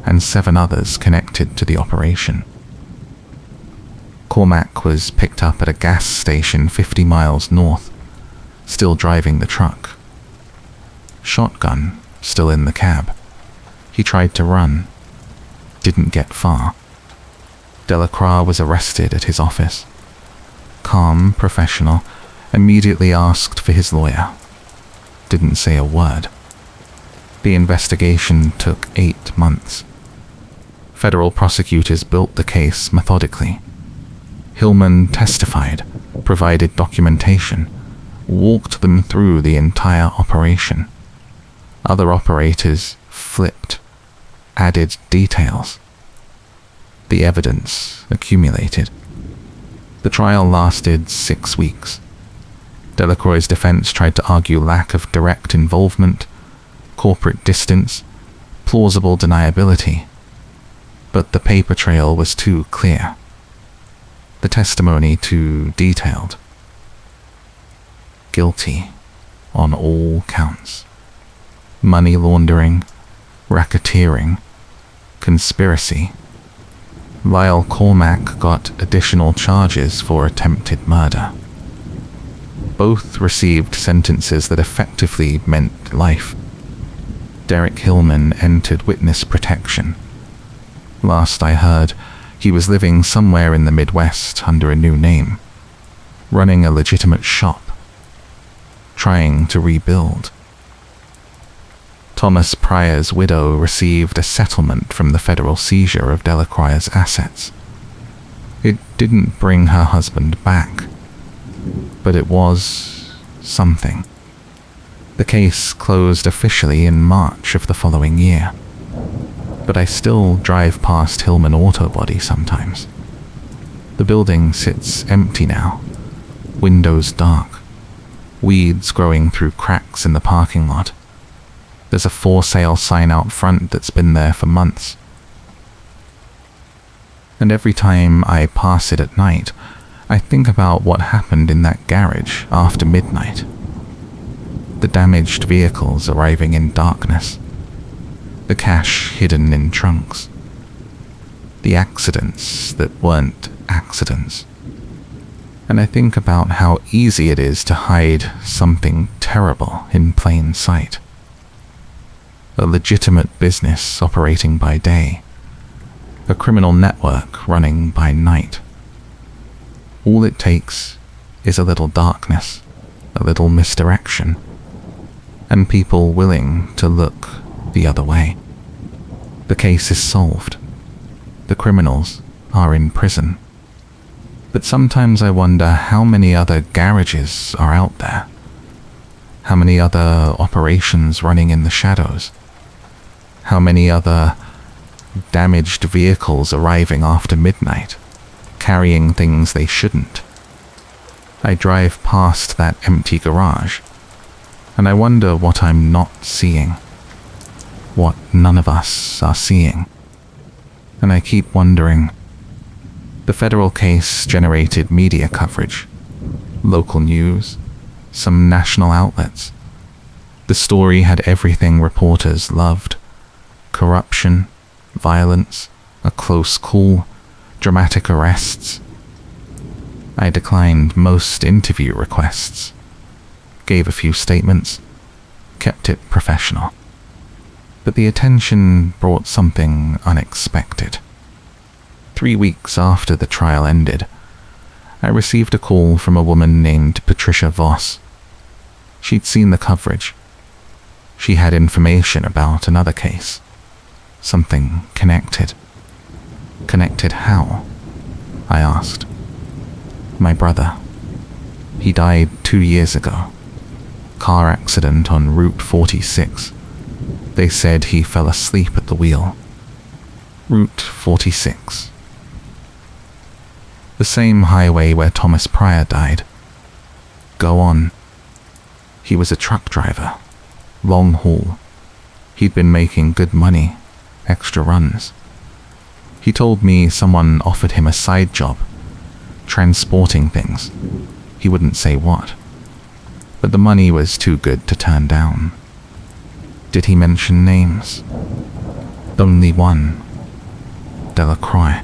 and 7 others connected to the operation. Cormack was picked up at a gas station 50 miles north, still driving the truck. Shotgun still in the cab. He tried to run. Didn't get far. Delacroix was arrested at his office. Calm, professional, immediately asked for his lawyer. Didn't say a word. The investigation took 8 months. Federal prosecutors built the case methodically. Hillman testified, provided documentation, walked them through the entire operation. Other operators flipped, added details. The evidence accumulated. The trial lasted 6 weeks. Delacroix's defense tried to argue lack of direct involvement, corporate distance, plausible deniability. But the paper trail was too clear. The testimony too detailed. Guilty on all counts. Money laundering, racketeering, conspiracy. Lyle Cormack got additional charges for attempted murder. Both received sentences that effectively meant life. Derek Hillman entered witness protection. Last I heard, he was living somewhere in the Midwest under a new name, running a legitimate shop, trying to rebuild. Thomas Pryor's widow received a settlement from the federal seizure of Delacroix's assets. It didn't bring her husband back, but it was something. The case closed officially in March of the following year, but I still drive past Hillman Auto Body sometimes. The building sits empty now, windows dark, weeds growing through cracks in the parking lot. There's a for sale sign out front that's been there for months. And every time I pass it at night, I think about what happened in that garage after midnight. The damaged vehicles arriving in darkness. The cash hidden in trunks. The accidents that weren't accidents. And I think about how easy it is to hide something terrible in plain sight. A legitimate business operating by day. A criminal network running by night. All it takes is a little darkness, a little misdirection, and people willing to look the other way. The case is solved. The criminals are in prison. But sometimes I wonder how many other garages are out there. How many other operations running in the shadows. How many other damaged vehicles arriving after midnight, carrying things they shouldn't. I drive past that empty garage, and I wonder what I'm not seeing. What none of us are seeing. And I keep wondering. The federal case generated media coverage, local news, some national outlets. The story had everything reporters loved. Corruption, violence, a close call, dramatic arrests. I declined most interview requests, gave a few statements, kept it professional. But the attention brought something unexpected. 3 weeks after the trial ended, I received a call from a woman named Patricia Voss. She'd seen the coverage. She had information about another case. Something connected. Connected how? I asked. My brother. He died 2 years ago. Car accident on Route 46. They said he fell asleep at the wheel. Route 46. The same highway where Thomas Pryor died. Go on, He was a truck driver, long haul. He'd been making good money, extra runs. He told me someone offered him a side job, transporting things. He wouldn't say what, but the money was too good to turn down. Did he mention names? Only one, Delacroix.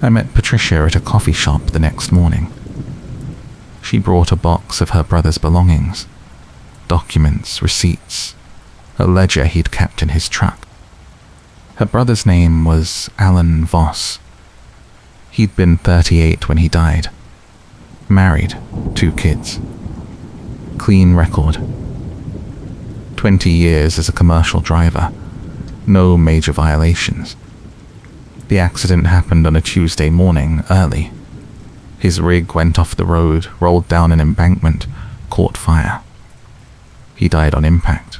I met Patricia at a coffee shop the next morning. She brought a box of her brother's belongings, documents, receipts, a ledger he'd kept in his truck. Her brother's name was Alan Voss. He'd been 38 when he died. Married, 2 kids. Clean record. 20 years as a commercial driver. No major violations. The accident happened on a Tuesday morning, early. His rig went off the road, rolled down an embankment, caught fire. He died on impact.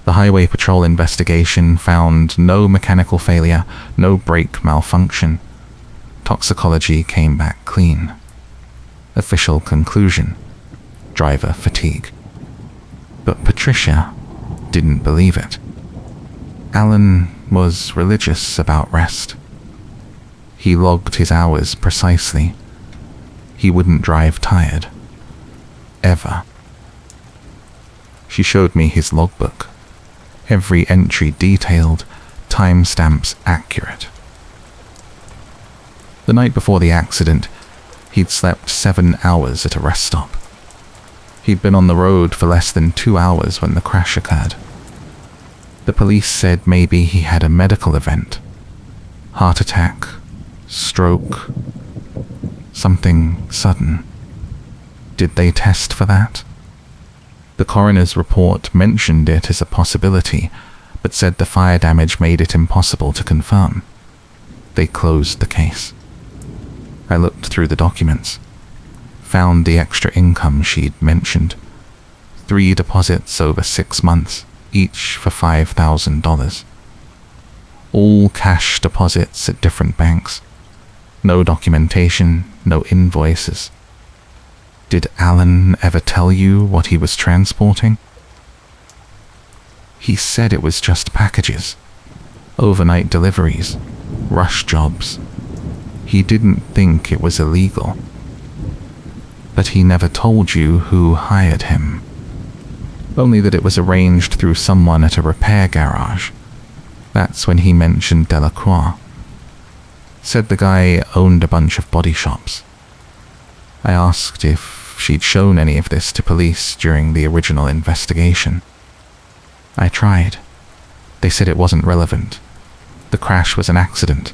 The Highway Patrol investigation found no mechanical failure, no brake malfunction. Toxicology came back clean. Official conclusion: driver fatigue. But Patricia didn't believe it. Alan was religious about rest. He logged his hours precisely. He wouldn't drive tired. Ever. She showed me his logbook. Every entry detailed, timestamps accurate. The night before the accident, he'd slept 7 hours at a rest stop. He'd been on the road for less than 2 hours when the crash occurred. The police said maybe he had a medical event. Heart attack, stroke, something sudden. Did they test for that? The coroner's report mentioned it as a possibility, but said the fire damage made it impossible to confirm. They closed the case. I looked through the documents, found the extra income she'd mentioned. 3 deposits over 6 months, each for $5,000. All cash deposits at different banks. No documentation, no invoices. Did Alan ever tell you what he was transporting? He said it was just packages, overnight deliveries, rush jobs. He didn't think it was illegal. But he never told you who hired him. Only that it was arranged through someone at a repair garage. That's when he mentioned Delacroix. Said the guy owned a bunch of body shops. I asked if she'd shown any of this to police during the original investigation. I tried. They said it wasn't relevant. The crash was an accident.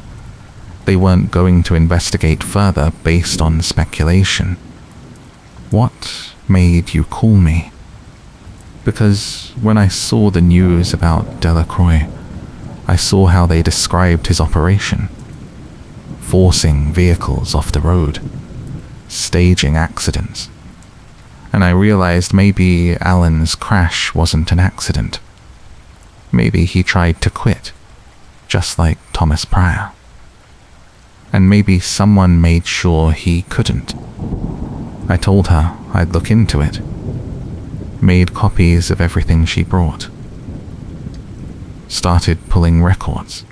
They weren't going to investigate further based on speculation. What made you call me? Because when I saw the news about Delacroix, I saw how they described his operation. Forcing vehicles off the road. Staging accidents. And I realized maybe Alan's crash wasn't an accident. Maybe he tried to quit, just like Thomas Pryor. And maybe someone made sure he couldn't. I told her I'd look into it. Made copies of everything she brought. Started pulling records.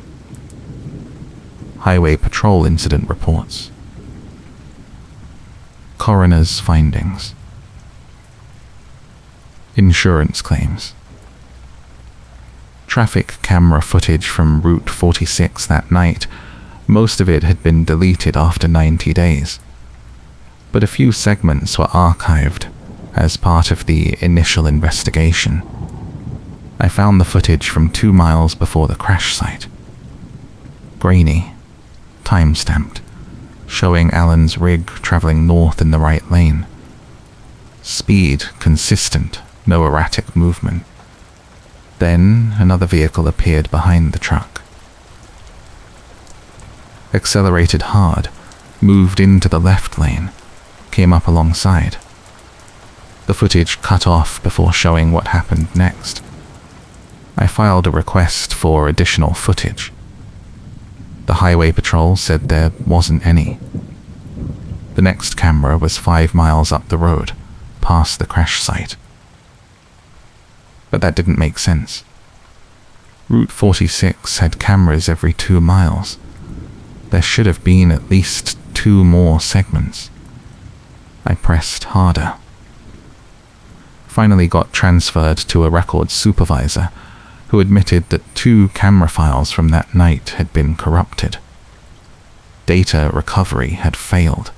Highway Patrol incident reports. Coroner's findings. Insurance claims. Traffic camera footage from Route 46 that night. Most of it had been deleted after 90 days. But a few segments were archived as part of the initial investigation. I found the footage from 2 miles before the crash site. Grainy, time-stamped, showing Alan's rig traveling north in the right lane. Speed consistent, no erratic movement. Then another vehicle appeared behind the truck. Accelerated hard, moved into the left lane, came up alongside. The footage cut off before showing what happened next. I filed a request for additional footage. The Highway Patrol said there wasn't any. The next camera was 5 miles up the road, past the crash site. But that didn't make sense. Route 46 had cameras every 2 miles. There should have been at least 2 more segments. I pressed harder. Finally got transferred to a records supervisor who admitted that 2 camera files from that night had been corrupted. Data recovery had failed.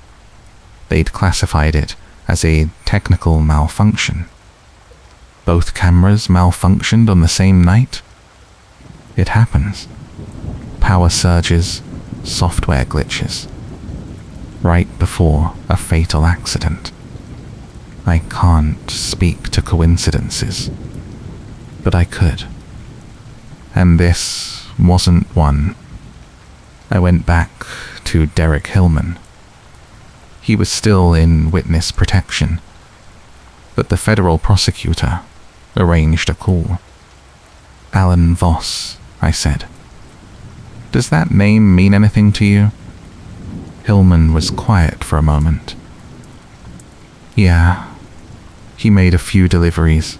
They'd classified it as a technical malfunction. Both cameras malfunctioned on the same night? It happens. Power surges, software glitches. Right before a fatal accident. I can't speak to coincidences, but I could. And this wasn't one. I went back to Derek Hillman. He was still in witness protection, but the federal prosecutor arranged a call. Alan Voss, I said. Does that name mean anything to you? Hillman was quiet for a moment. Yeah, he made a few deliveries.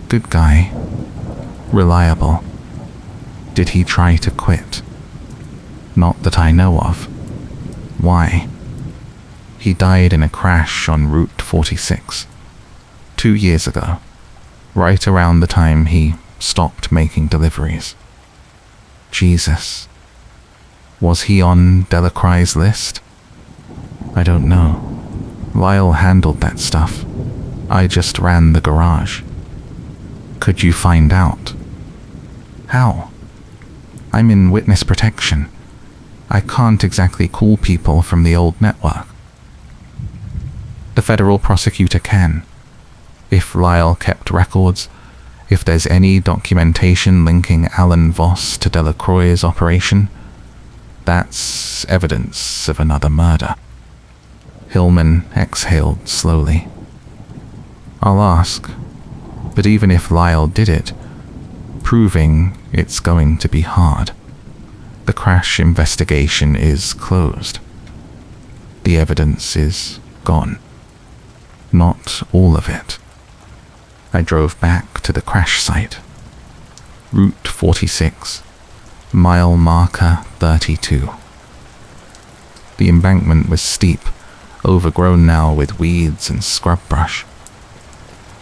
Good guy. Reliable. Did he try to quit? Not that I know of. Why? He died in a crash on Route 46. 2 years ago, right around the time he stopped making deliveries. Jesus. Was he on Delacroix's list? I don't know. Lyle handled that stuff. I just ran the garage. Could you find out? How? I'm in witness protection. I can't exactly call people from the old network. The federal prosecutor can. If Lyle kept records, if there's any documentation linking Alan Voss to Delacroix's operation, that's evidence of another murder. Hillman exhaled slowly. I'll ask, but even if Lyle did it, proving it's going to be hard. The crash investigation is closed. The evidence is gone. Not all of it. I drove back to the crash site. Route 46, mile marker 32. The embankment was steep, overgrown now with weeds and scrub brush.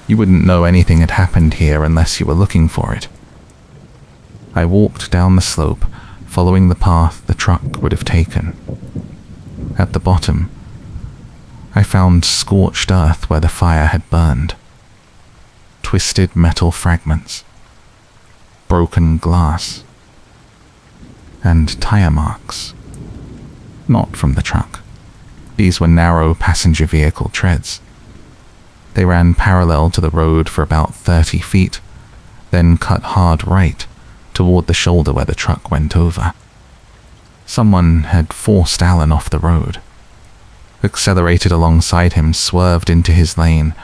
You wouldn't know anything had happened here unless you were looking for it. I walked down the slope, following the path the truck would have taken. At the bottom, I found scorched earth where the fire had burned. Twisted metal fragments. Broken glass. And tire marks. Not from the truck. These were narrow passenger vehicle treads. They ran parallel to the road for about 30 feet, then cut hard right toward the shoulder where the truck went over. Someone had forced Alan off the road. Accelerated alongside him, swerved into his lane,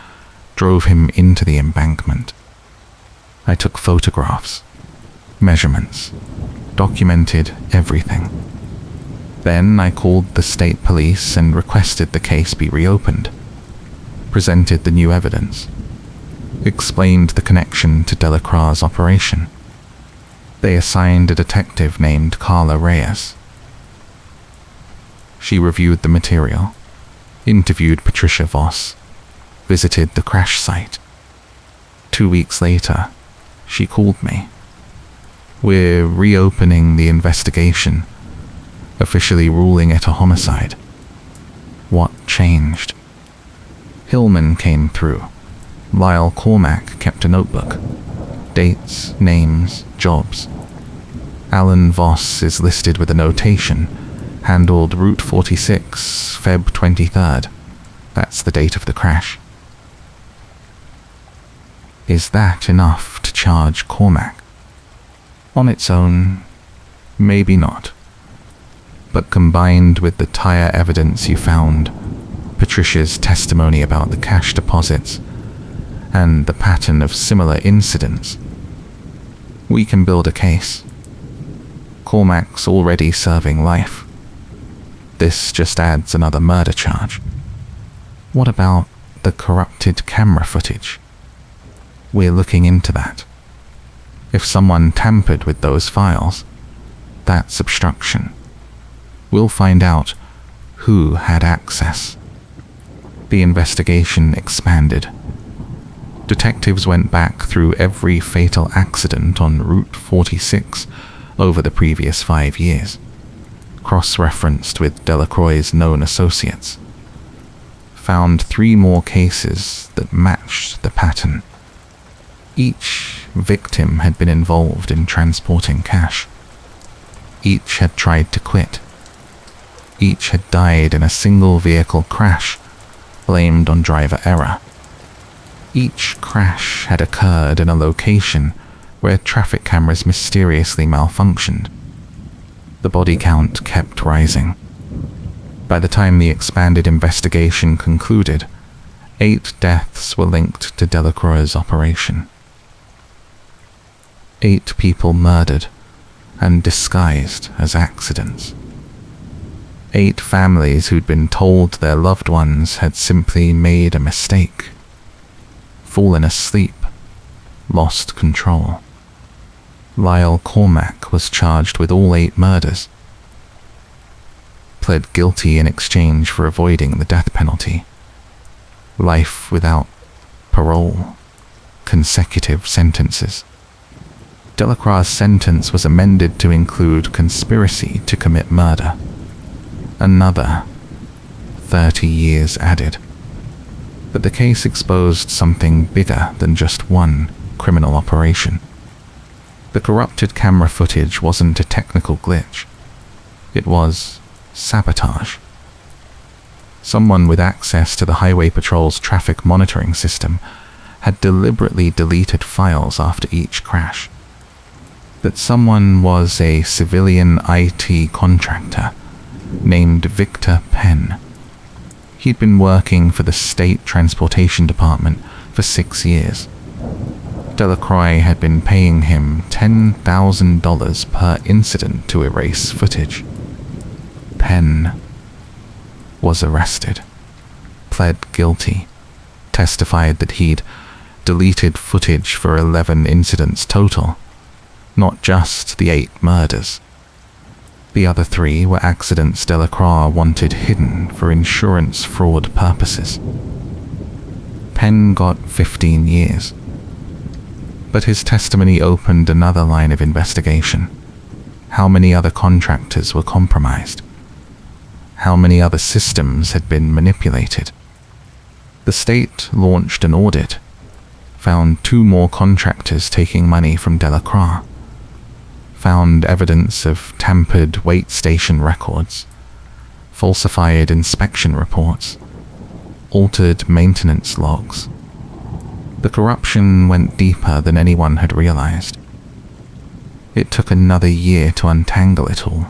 drove him into the embankment. I took photographs, measurements, documented everything. Then I called the state police and requested the case be reopened, presented the new evidence, explained the connection to Delacroix's operation. They assigned a detective named Carla Reyes. She reviewed the material, interviewed Patricia Voss, visited the crash site. 2 weeks later, she called me. We're reopening the investigation, officially ruling it a homicide. What changed? Hillman came through. Lyle Cormack kept a notebook. Dates, names, jobs. Alan Voss is listed with a notation, handled Route 46, Feb 23rd. That's the date of the crash. Is that enough to charge Cormack? On its own, maybe not. But combined with the tire evidence you found, Patricia's testimony about the cash deposits, and the pattern of similar incidents, we can build a case. Cormac's already serving life. This just adds another murder charge. What about the corrupted camera footage. We're looking into that. If someone tampered with those files, that's obstruction. We'll find out who had access. The investigation expanded. Detectives went back through every fatal accident on Route 46 over the previous 5 years, cross-referenced with Delacroix's known associates. Found 3 more cases that matched the pattern. Each victim had been involved in transporting cash. Each had tried to quit. Each had died in a single vehicle crash, blamed on driver error. Each crash had occurred in a location where traffic cameras mysteriously malfunctioned. The body count kept rising. By the time the expanded investigation concluded, 8 deaths were linked to Delacroix's operation. 8 people murdered and disguised as accidents. 8 families who'd been told their loved ones had simply made a mistake, fallen asleep, lost control. Lyle Cormack was charged with all 8 murders, pled guilty in exchange for avoiding the death penalty. Life without parole, consecutive sentences. Delacroix's sentence was amended to include conspiracy to commit murder. Another 30 years added. But the case exposed something bigger than just one criminal operation. The corrupted camera footage wasn't a technical glitch. It was sabotage. Someone with access to the Highway Patrol's traffic monitoring system had deliberately deleted files after each crash. That someone was a civilian IT contractor named Victor Penn. He'd been working for the State Transportation Department for 6 years. Delacroix had been paying him $10,000 per incident to erase footage. Penn was arrested, pled guilty, testified that he'd deleted footage for 11 incidents total, not just the 8 murders. The other 3 were accidents Delacroix wanted hidden for insurance fraud purposes. Penn got 15 years. But his testimony opened another line of investigation. How many other contractors were compromised? How many other systems had been manipulated? The state launched an audit, found 2 more contractors taking money from Delacroix, found evidence of tampered wait station records, falsified inspection reports, altered maintenance logs. The corruption went deeper than anyone had realized. It took another year to untangle it all.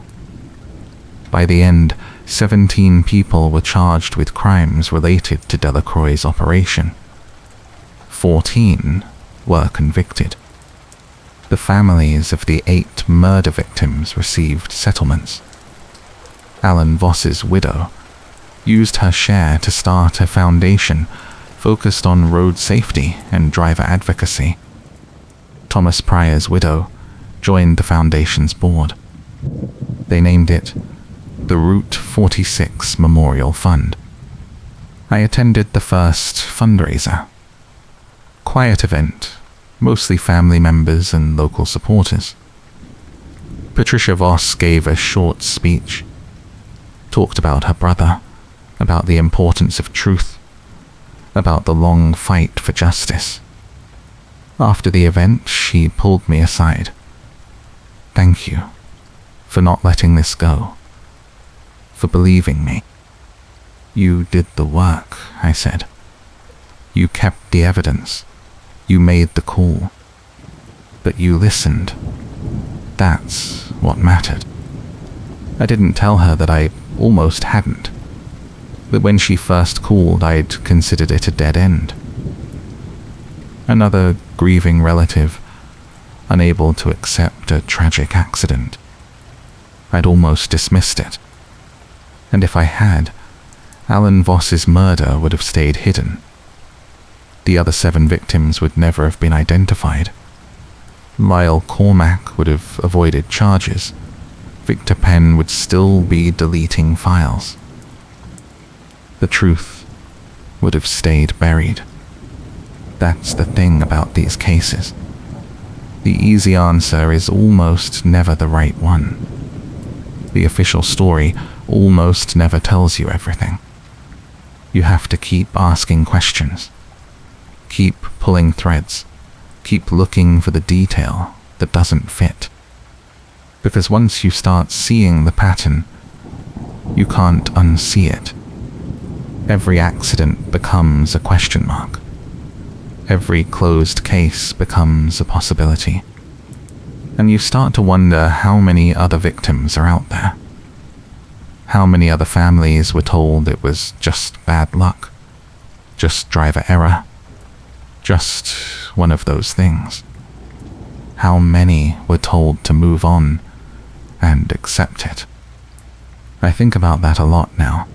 By the end, 17 people were charged with crimes related to Delacroix's operation. 14 were convicted. The families of the 8 murder victims received settlements. Alan Voss's widow used her share to start a foundation focused on road safety and driver advocacy. Thomas Pryor's widow joined the foundation's board. They named it the Route 46 Memorial Fund. I attended the first fundraiser. Quiet event, mostly family members and local supporters. Patricia Voss gave a short speech, talked about her brother, about the importance of truth, about the long fight for justice. After the event, she pulled me aside. Thank you for not letting this go, for believing me. You did the work, I said. You kept the evidence. You made the call. But you listened. That's what mattered. I didn't tell her that I almost hadn't. That when she first called, I'd considered it a dead end. Another grieving relative, unable to accept a tragic accident. I'd almost dismissed it. And if I had, Alan Voss's murder would have stayed hidden, The other 7 victims would never have been identified. Lyle Cormack would have avoided charges. Victor Penn would still be deleting files. The truth would have stayed buried. That's the thing about these cases. The easy answer is almost never the right one. The official story almost never tells you everything. You have to keep asking questions. Keep pulling threads. Keep looking for the detail that doesn't fit. Because once you start seeing the pattern, you can't unsee it. Every accident becomes a question mark. Every closed case becomes a possibility. And you start to wonder how many other victims are out there. How many other families were told it was just bad luck, just driver error, just one of those things. How many were told to move on and accept it. I think about that a lot now.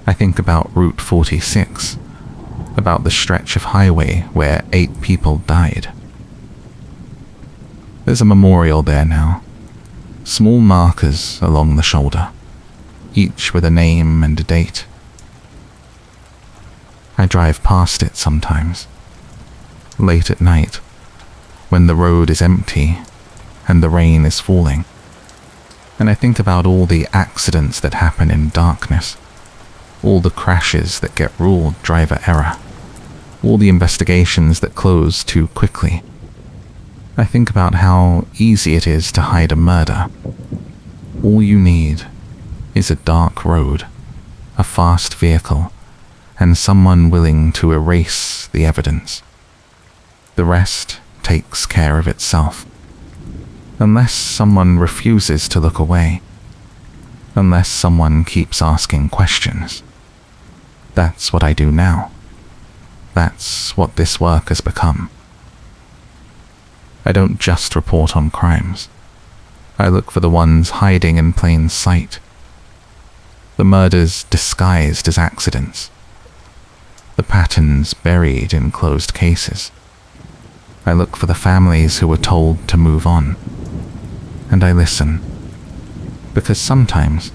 I think about Route 46, about the stretch of highway where 8 people died. There's a memorial there now, small markers along the shoulder, each with a name and a date. I drive past it sometimes, late at night, when the road is empty and the rain is falling, and I think about all the accidents that happen in darkness, all the crashes that get ruled driver error, all the investigations that close too quickly. I think about how easy it is to hide a murder. All you need is a dark road, a fast vehicle, and someone willing to erase the evidence. The rest takes care of itself. Unless someone refuses to look away. Unless someone keeps asking questions. That's what I do now. That's what this work has become. I don't just report on crimes. I look for the ones hiding in plain sight. The murders disguised as accidents. The patterns buried in closed cases. I look for the families who were told to move on. And I listen. Because sometimes,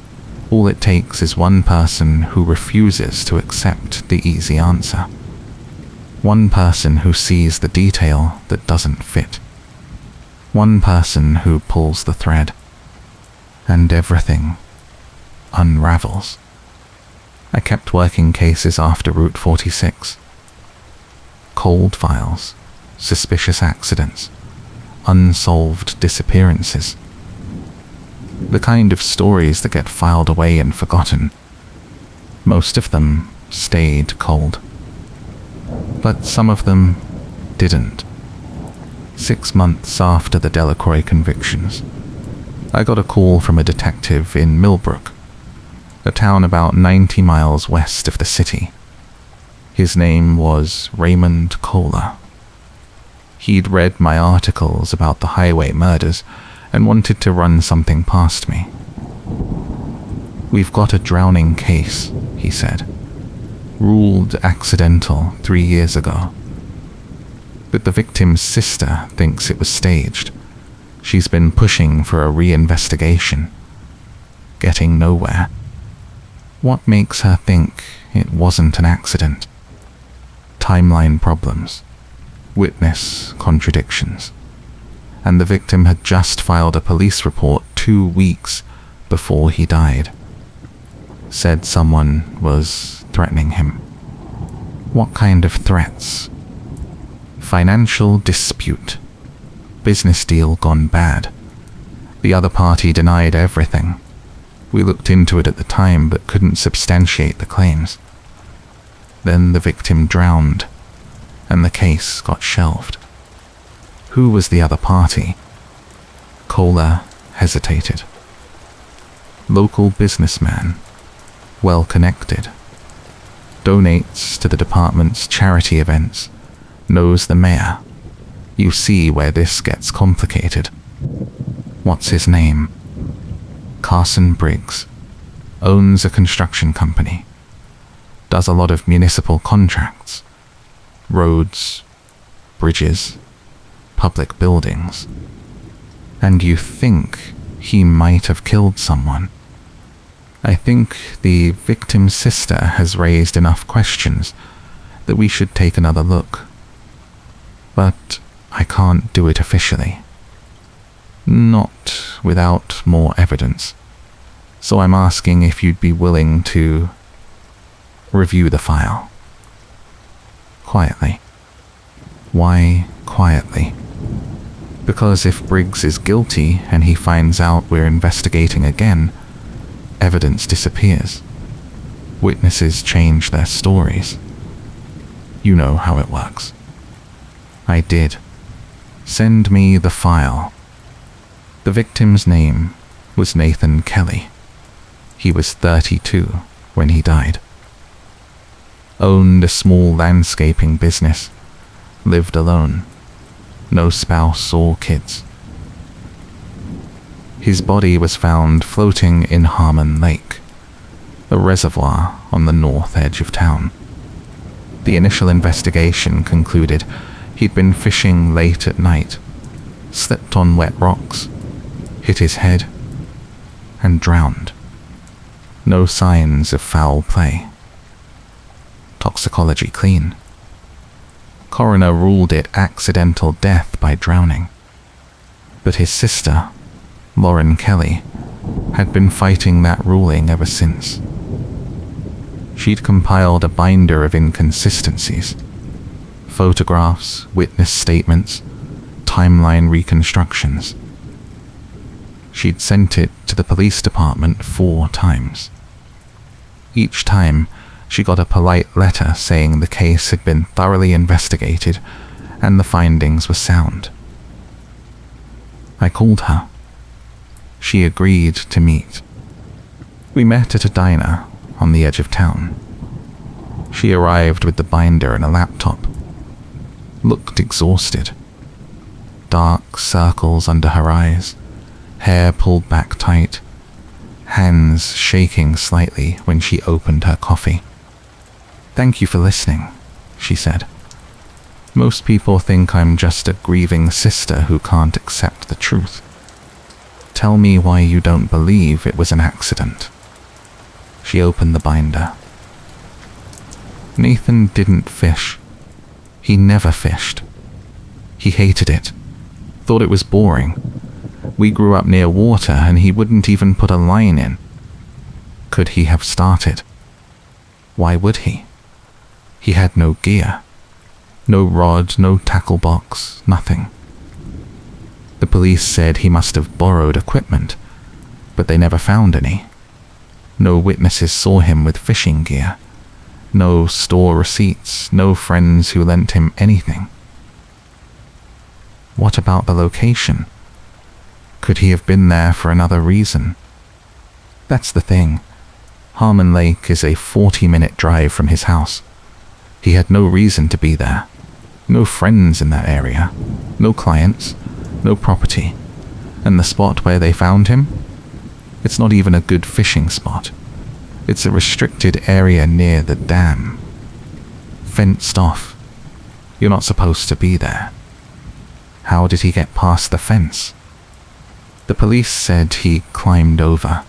all it takes is one person who refuses to accept the easy answer. One person who sees the detail that doesn't fit. One person who pulls the thread. And everything unravels. I kept working cases after Route 46. Cold files, suspicious accidents, unsolved disappearances. The kind of stories that get filed away and forgotten. Most of them stayed cold. But some of them didn't. 6 months after the Delacroix convictions, I got a call from a detective in Millbrook, a town about 90 miles west of the city. His name was Raymond Kohler. He'd read my articles about the highway murders and wanted to run something past me. "We've got a drowning case," he said. "Ruled accidental 3 years ago. But the victim's sister thinks it was staged. She's been pushing for a reinvestigation. Getting nowhere. What makes her think it wasn't an accident? Timeline problems. Witness contradictions. And the victim had just filed a police report 2 weeks before he died. Said someone was threatening him. What kind of threats? Financial dispute. Business deal gone bad. The other party denied everything. We looked into it at the time but couldn't substantiate the claims. Then the victim drowned, and the case got shelved. Who was the other party? Kohler hesitated. Local businessman, well connected. Donates to the department's charity events. Knows the mayor. You see where this gets complicated. What's his name? Carson Briggs. Owns a construction company. Does a lot of municipal contracts. roads, bridges, public buildings. And you think he might have killed someone. I think the victim's sister has raised enough questions that we should take another look. But I can't do it officially. Not without more evidence. So I'm asking if you'd be willing to review the file. Quietly. Why quietly? Because if Briggs is guilty and he finds out we're investigating again, evidence disappears. Witnesses change their stories. You know how it works. I did. Send me the file. The victim's name was Nathan Kelly. He was 32 when he died. Owned a small landscaping business. Lived alone. No spouse or kids. His body was found floating in Harmon Lake, a reservoir on the north edge of town. The initial investigation concluded he'd been fishing late at night, slipped on wet rocks, hit his head, and drowned. No signs of foul play. Toxicology clean. Coroner ruled it accidental death by drowning. But his sister, Lauren Kelly, had been fighting that ruling ever since. She'd compiled a binder of inconsistencies. Photographs, witness statements, timeline reconstructions. She'd sent it to the police department 4 times. Each time, she got a polite letter saying the case had been thoroughly investigated and the findings were sound. I called her. She agreed to meet. We met at a diner on the edge of town. She arrived with the binder and a laptop. Looked exhausted. Dark circles under her eyes, hair pulled back tight, hands shaking slightly when she opened her coffee. "Thank you for listening," she said. "Most people think I'm just a grieving sister who can't accept the truth. Tell me why you don't believe it was an accident." She opened the binder. Nathan didn't fish. He never fished. He hated it. Thought it was boring. We grew up near water and he wouldn't even put a line in. Could he have started? Why would he? He had no gear. No rod, no tackle box, nothing. The police said he must have borrowed equipment, but they never found any. No witnesses saw him with fishing gear. No store receipts, no friends who lent him anything. What about the location? Could he have been there for another reason? That's the thing. Harmon Lake is a 40-minute drive from his house. He had no reason to be there. No friends in that area. No clients. No property. And the spot where they found him? It's not even a good fishing spot. It's a restricted area near the dam. Fenced off. You're not supposed to be there. How did he get past the fence? The police said he climbed over.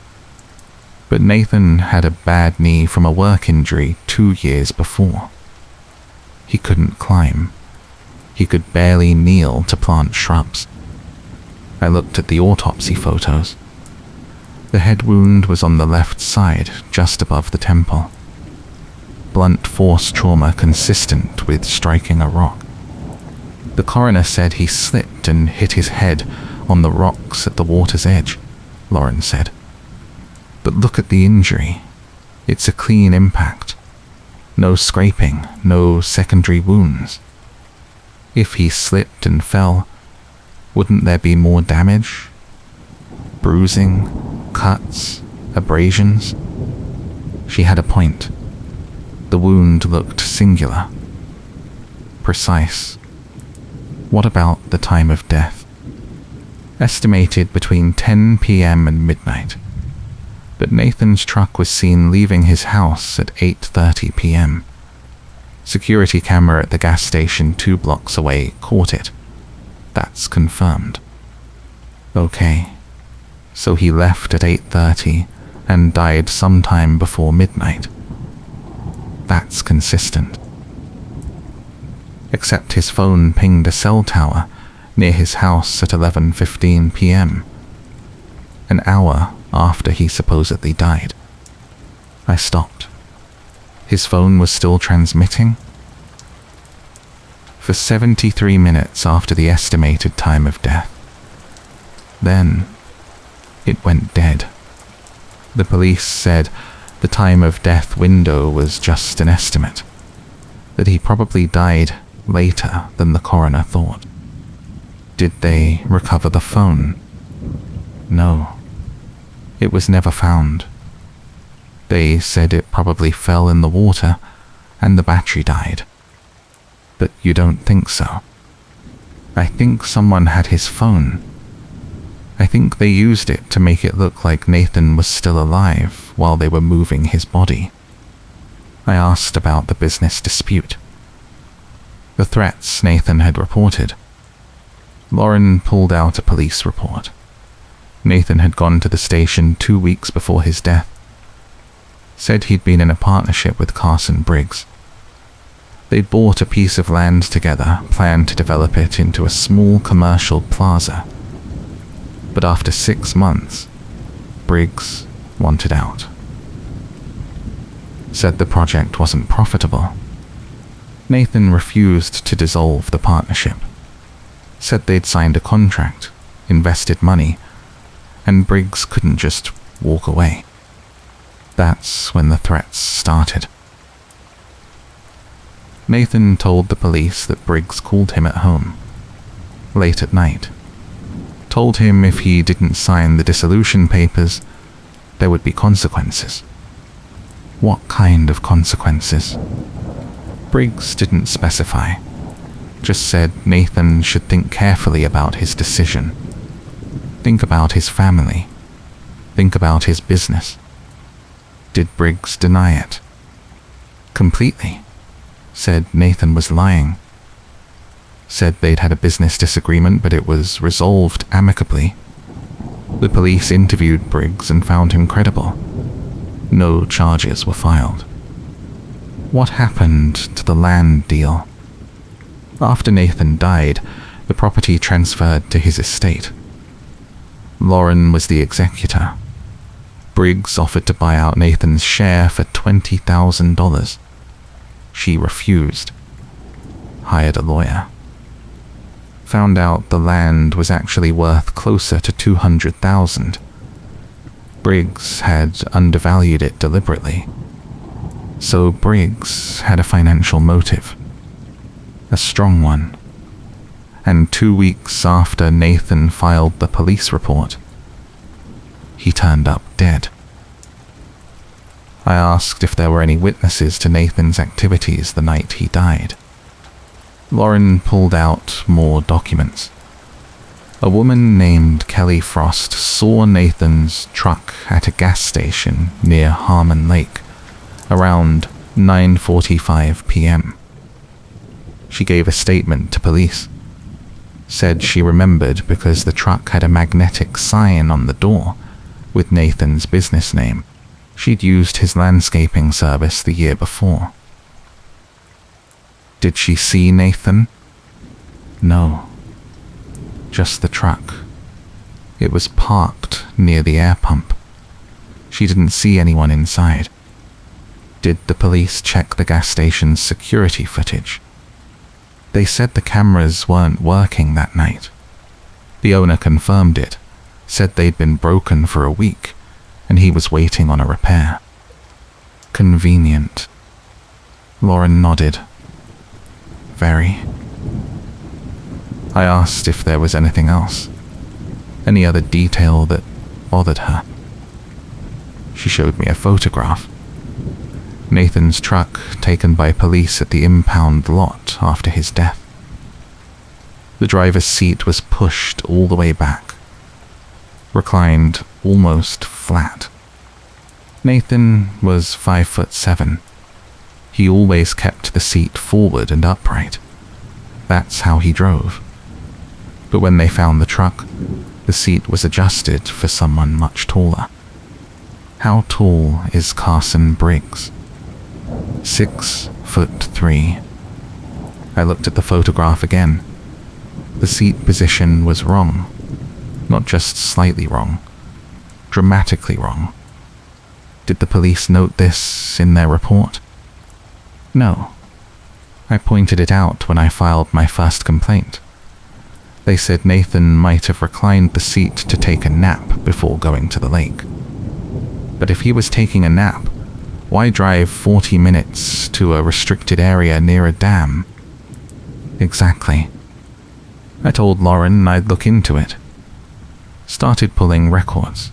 But Nathan had a bad knee from a work injury 2 years before. He couldn't climb. He could barely kneel to plant shrubs. I looked at the autopsy photos. The head wound was on the left side, just above the temple. Blunt force trauma consistent with striking a rock. The coroner said he slipped and hit his head on the rocks at the water's edge, Lauren said. But look at the injury. It's a clean impact. No scraping, no secondary wounds. If he slipped and fell, wouldn't there be more damage? Bruising, cuts, abrasions? She had a point. The wound looked singular. Precise. What about the time of death? Estimated between 10 p.m. and midnight. But Nathan's truck was seen leaving his house at 8:30 p.m. Security camera at the gas station 2 blocks away caught it. That's confirmed. Okay, so he left at 8:30 and died sometime before midnight. That's consistent. Except his phone pinged a cell tower near his house at 11:15 p.m., an hour after he supposedly died. I stopped. His phone was still transmitting. For 73 minutes after the estimated time of death. Then, it went dead. The police said the time of death window was just an estimate, that he probably died later than the coroner thought. Did they recover the phone? No. It was never found. They said it probably fell in the water and the battery died. But you don't think so. I think someone had his phone. I think they used it to make it look like Nathan was still alive while they were moving his body. I asked about the business dispute. The threats Nathan had reported. Lauren pulled out a police report. Nathan had gone to the station 2 weeks before his death. Said he'd been in a partnership with Carson Briggs. They'd bought a piece of land together, planned to develop it into a small commercial plaza. But after 6 months, Briggs wanted out. Said the project wasn't profitable. Nathan refused to dissolve the partnership. Said they'd signed a contract, invested money, and Briggs couldn't just walk away. That's when the threats started. Nathan told the police that Briggs called him at home, late at night. Told him if he didn't sign the dissolution papers, there would be consequences. What kind of consequences? Briggs didn't specify, just said Nathan should think carefully about his decision. Think about his family. Think about his business. Did Briggs deny it? Completely. Said Nathan was lying. Said they'd had a business disagreement, but it was resolved amicably. The police interviewed Briggs and found him credible. No charges were filed. What happened to the land deal? After Nathan died, the property transferred to his estate. Lauren was the executor. Briggs offered to buy out Nathan's share for $20,000. She refused. Hired a lawyer. Found out the land was actually worth closer to $200,000. Briggs had undervalued it deliberately. So Briggs had a financial motive. A strong one. And 2 weeks after Nathan filed the police report, he turned up dead. I asked if there were any witnesses to Nathan's activities the night he died. Lauren pulled out more documents. A woman named Kelly Frost saw Nathan's truck at a gas station near Harmon Lake around 9:45 p.m. She gave a statement to police. Said she remembered because the truck had a magnetic sign on the door with Nathan's business name. She'd used his landscaping service the year before. Did she see Nathan? No. Just the truck. It was parked near the air pump. She didn't see anyone inside. Did the police check the gas station's security footage? They said the cameras weren't working that night. The owner confirmed it, said they'd been broken for a week, and he was waiting on a repair. Convenient. Lauren nodded. Very. I asked if there was anything else, any other detail that bothered her. She showed me a photograph. Nathan's truck taken by police at the impound lot after his death. The driver's seat was pushed all the way back, reclined almost flat. Nathan was 5'7", He always kept the seat forward and upright. That's how he drove. But when they found the truck, the seat was adjusted for someone much taller. How tall is Carson Briggs? 6'3". I looked at the photograph again. The seat position was wrong. Not just slightly wrong. Dramatically wrong. Did the police note this in their report? No. I pointed it out when I filed my first complaint. They said Nathan might have reclined the seat to take a nap before going to the lake. But if he was taking a nap, why drive 40 minutes to a restricted area near a dam? Exactly. I told Lauren I'd look into it. Started pulling records.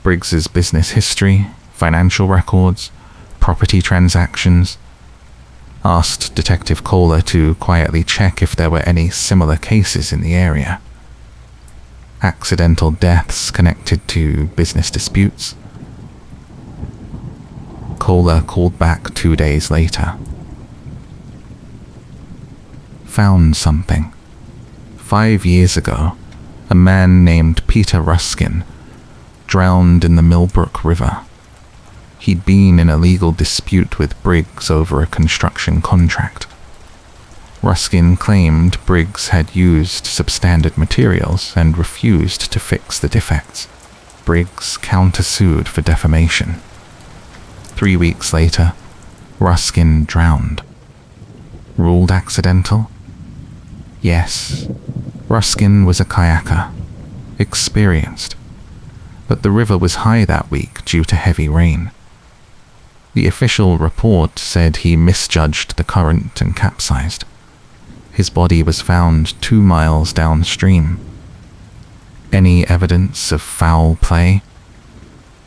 Briggs's business history, financial records, property transactions. Asked Detective Kohler to quietly check if there were any similar cases in the area. Accidental deaths connected to business disputes. Kohler called back 2 days later. Found something. 5 years ago, a man named Peter Ruskin drowned in the Millbrook River. He'd been in a legal dispute with Briggs over a construction contract. Ruskin claimed Briggs had used substandard materials and refused to fix the defects. Briggs countersued for defamation. 3 weeks later, Ruskin drowned. Ruled accidental? Yes, Ruskin was a kayaker, experienced, but the river was high that week due to heavy rain. The official report said he misjudged the current and capsized. His body was found 2 miles downstream. Any evidence of foul play?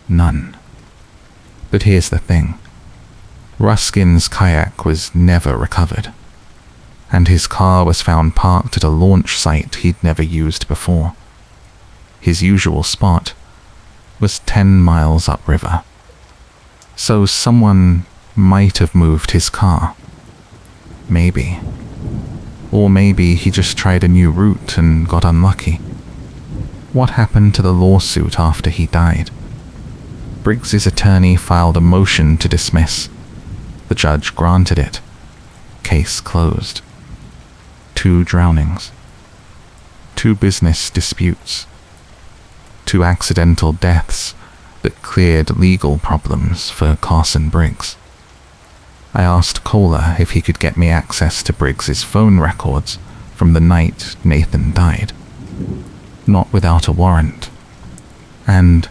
None. But here's the thing. Ruskin's kayak was never recovered, and his car was found parked at a launch site he'd never used before. His usual spot was 10 miles upriver. So someone might have moved his car. Maybe. Or maybe he just tried a new route and got unlucky. What happened to the lawsuit after he died? Briggs's attorney filed a motion to dismiss. The judge granted it. Case closed. 2 drownings. 2 business disputes. 2 accidental deaths that cleared legal problems for Carson Briggs. I asked Kohler if he could get me access to Briggs's phone records from the night Nathan died. Not without a warrant. And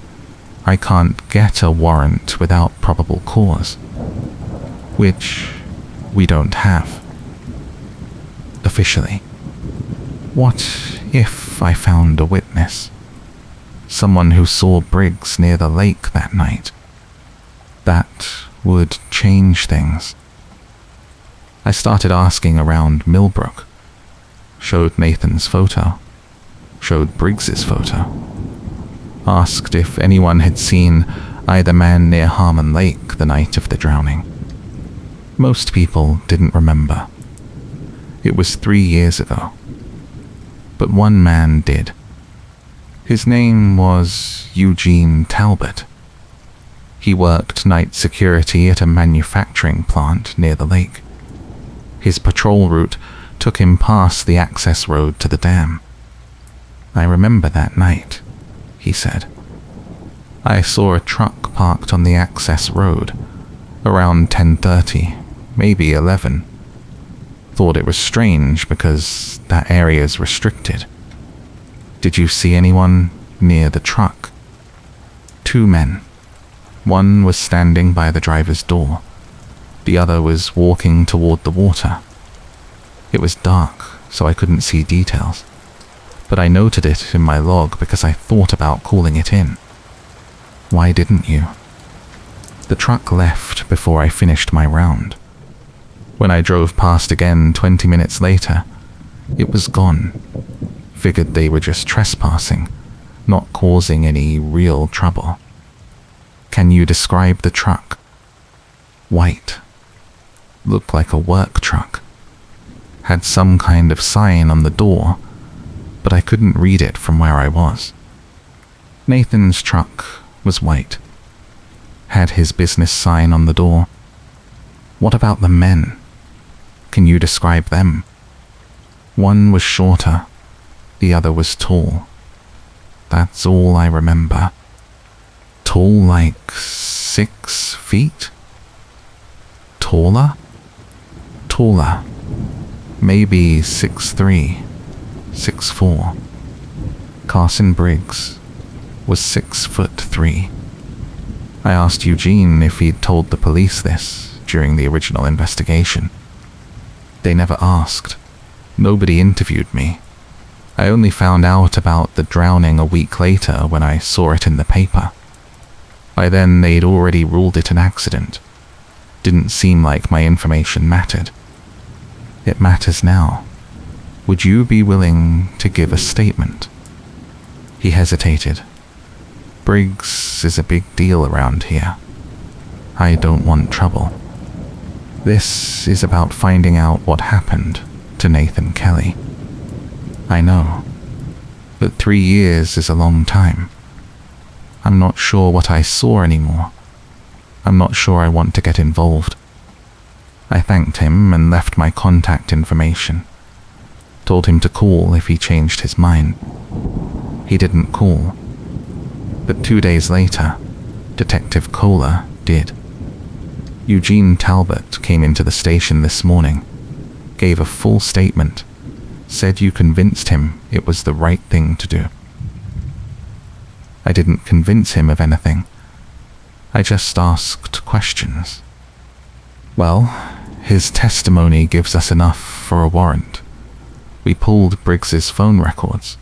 I can't get a warrant without probable cause, which we don't have. Officially. What if I found a witness? Someone who saw Briggs near the lake that night. That would change things. I started asking around Millbrook. Showed Nathan's photo. Showed Briggs's photo. Asked if anyone had seen either man near Harmon Lake the night of the drowning. Most people didn't remember. It was 3 years ago. But one man did. His name was Eugene Talbot. He worked night security at a manufacturing plant near the lake. His patrol route took him past the access road to the dam. I remember that night, he said. I saw a truck parked on the access road, around 10:30, maybe 11. Thought it was strange because that area's restricted. Did you see anyone near the truck? 2 men. One was standing by the driver's door. The other was walking toward the water. It was dark, so I couldn't see details, but I noted it in my log because I thought about calling it in. Why didn't you? The truck left before I finished my round. When I drove past again 20 minutes later, it was gone. Figured they were just trespassing, not causing any real trouble. Can you describe the truck? White. looked like a work truck. Had some kind of sign on the door, but I couldn't read it from where I was. Nathan's truck was white. Had his business sign on the door. What about the men? Can you describe them? One was shorter, the other was tall. That's all I remember. Tall like 6 feet? Taller? Taller. Maybe 6'3", 6'4". Carson Briggs was 6'3". I asked Eugene if he'd told the police this during the original investigation. They never asked. Nobody interviewed me. I only found out about the drowning a week later when I saw it in the paper. By then, they'd already ruled it an accident. Didn't seem like my information mattered. It matters now. Would you be willing to give a statement? He hesitated. Briggs is a big deal around here. I don't want trouble. This is about finding out what happened to Nathan Kelly. I know, but 3 years is a long time. I'm not sure what I saw anymore. I'm not sure I want to get involved. I thanked him and left my contact information. Told him to call if he changed his mind. He didn't call. But 2 days later, Detective Kohler did. Eugene Talbot came into the station this morning, gave a full statement, said you convinced him it was the right thing to do. I didn't convince him of anything. I just asked questions. Well, his testimony gives us enough for a warrant. We pulled Briggs's phone records.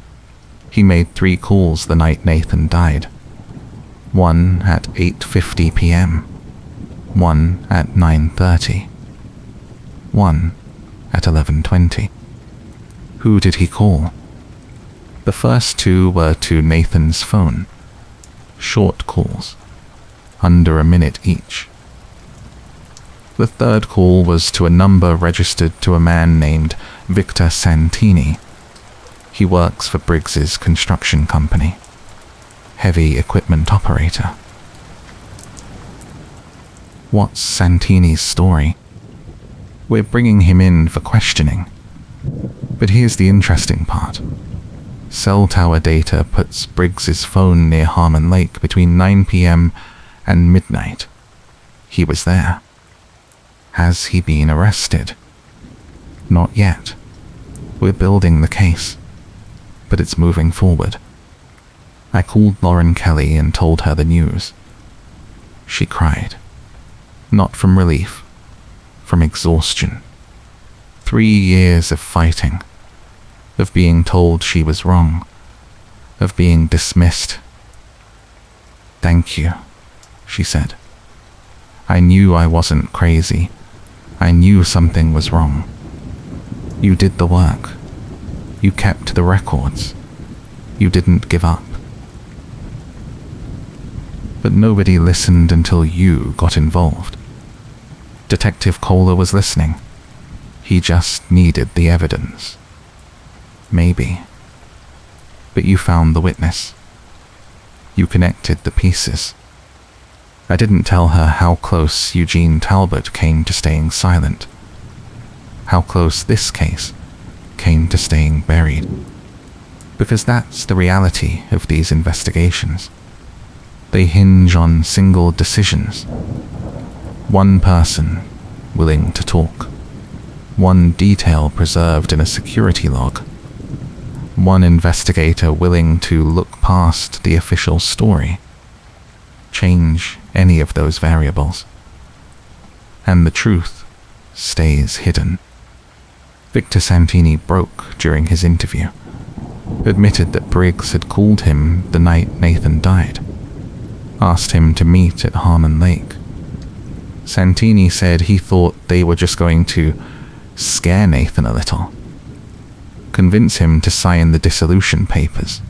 He made 3 calls the night Nathan died. One at 8:50 p.m., one at 9:30, one at 11:20. Who did he call? The first 2 were to Nathan's phone. Short calls, under a minute each. The third call was to a number registered to a man named Victor Santini. He works for Briggs's construction company. Heavy equipment operator. What's Santini's story? We're bringing him in for questioning. But here's the interesting part. Cell tower data puts Briggs's phone near Harmon Lake between 9 p.m. and midnight. He was there. Has he been arrested? Not yet. We're building the case, but it's moving forward. I called Lauren Kelly and told her the news. She cried. Not from relief, from exhaustion. 3 years of fighting, of being told she was wrong, of being dismissed. Thank you, she said. I knew I wasn't crazy. I knew something was wrong. You did the work. You kept the records. You didn't give up. But nobody listened until you got involved. Detective Kohler was listening. He just needed the evidence. Maybe. But you found the witness. You connected the pieces. I didn't tell her how close Eugene Talbot came to staying silent. How close this case came to staying buried. Because that's the reality of these investigations. They hinge on single decisions. One person willing to talk. One detail preserved in a security log. One investigator willing to look past the official story. Change any of those variables. And the truth stays hidden. Victor Santini broke during his interview. Admitted that Briggs had called him the night Nathan died. Asked him to meet at Harmon Lake. Santini said he thought they were just going to scare Nathan a little. Convince him to sign the dissolution papers.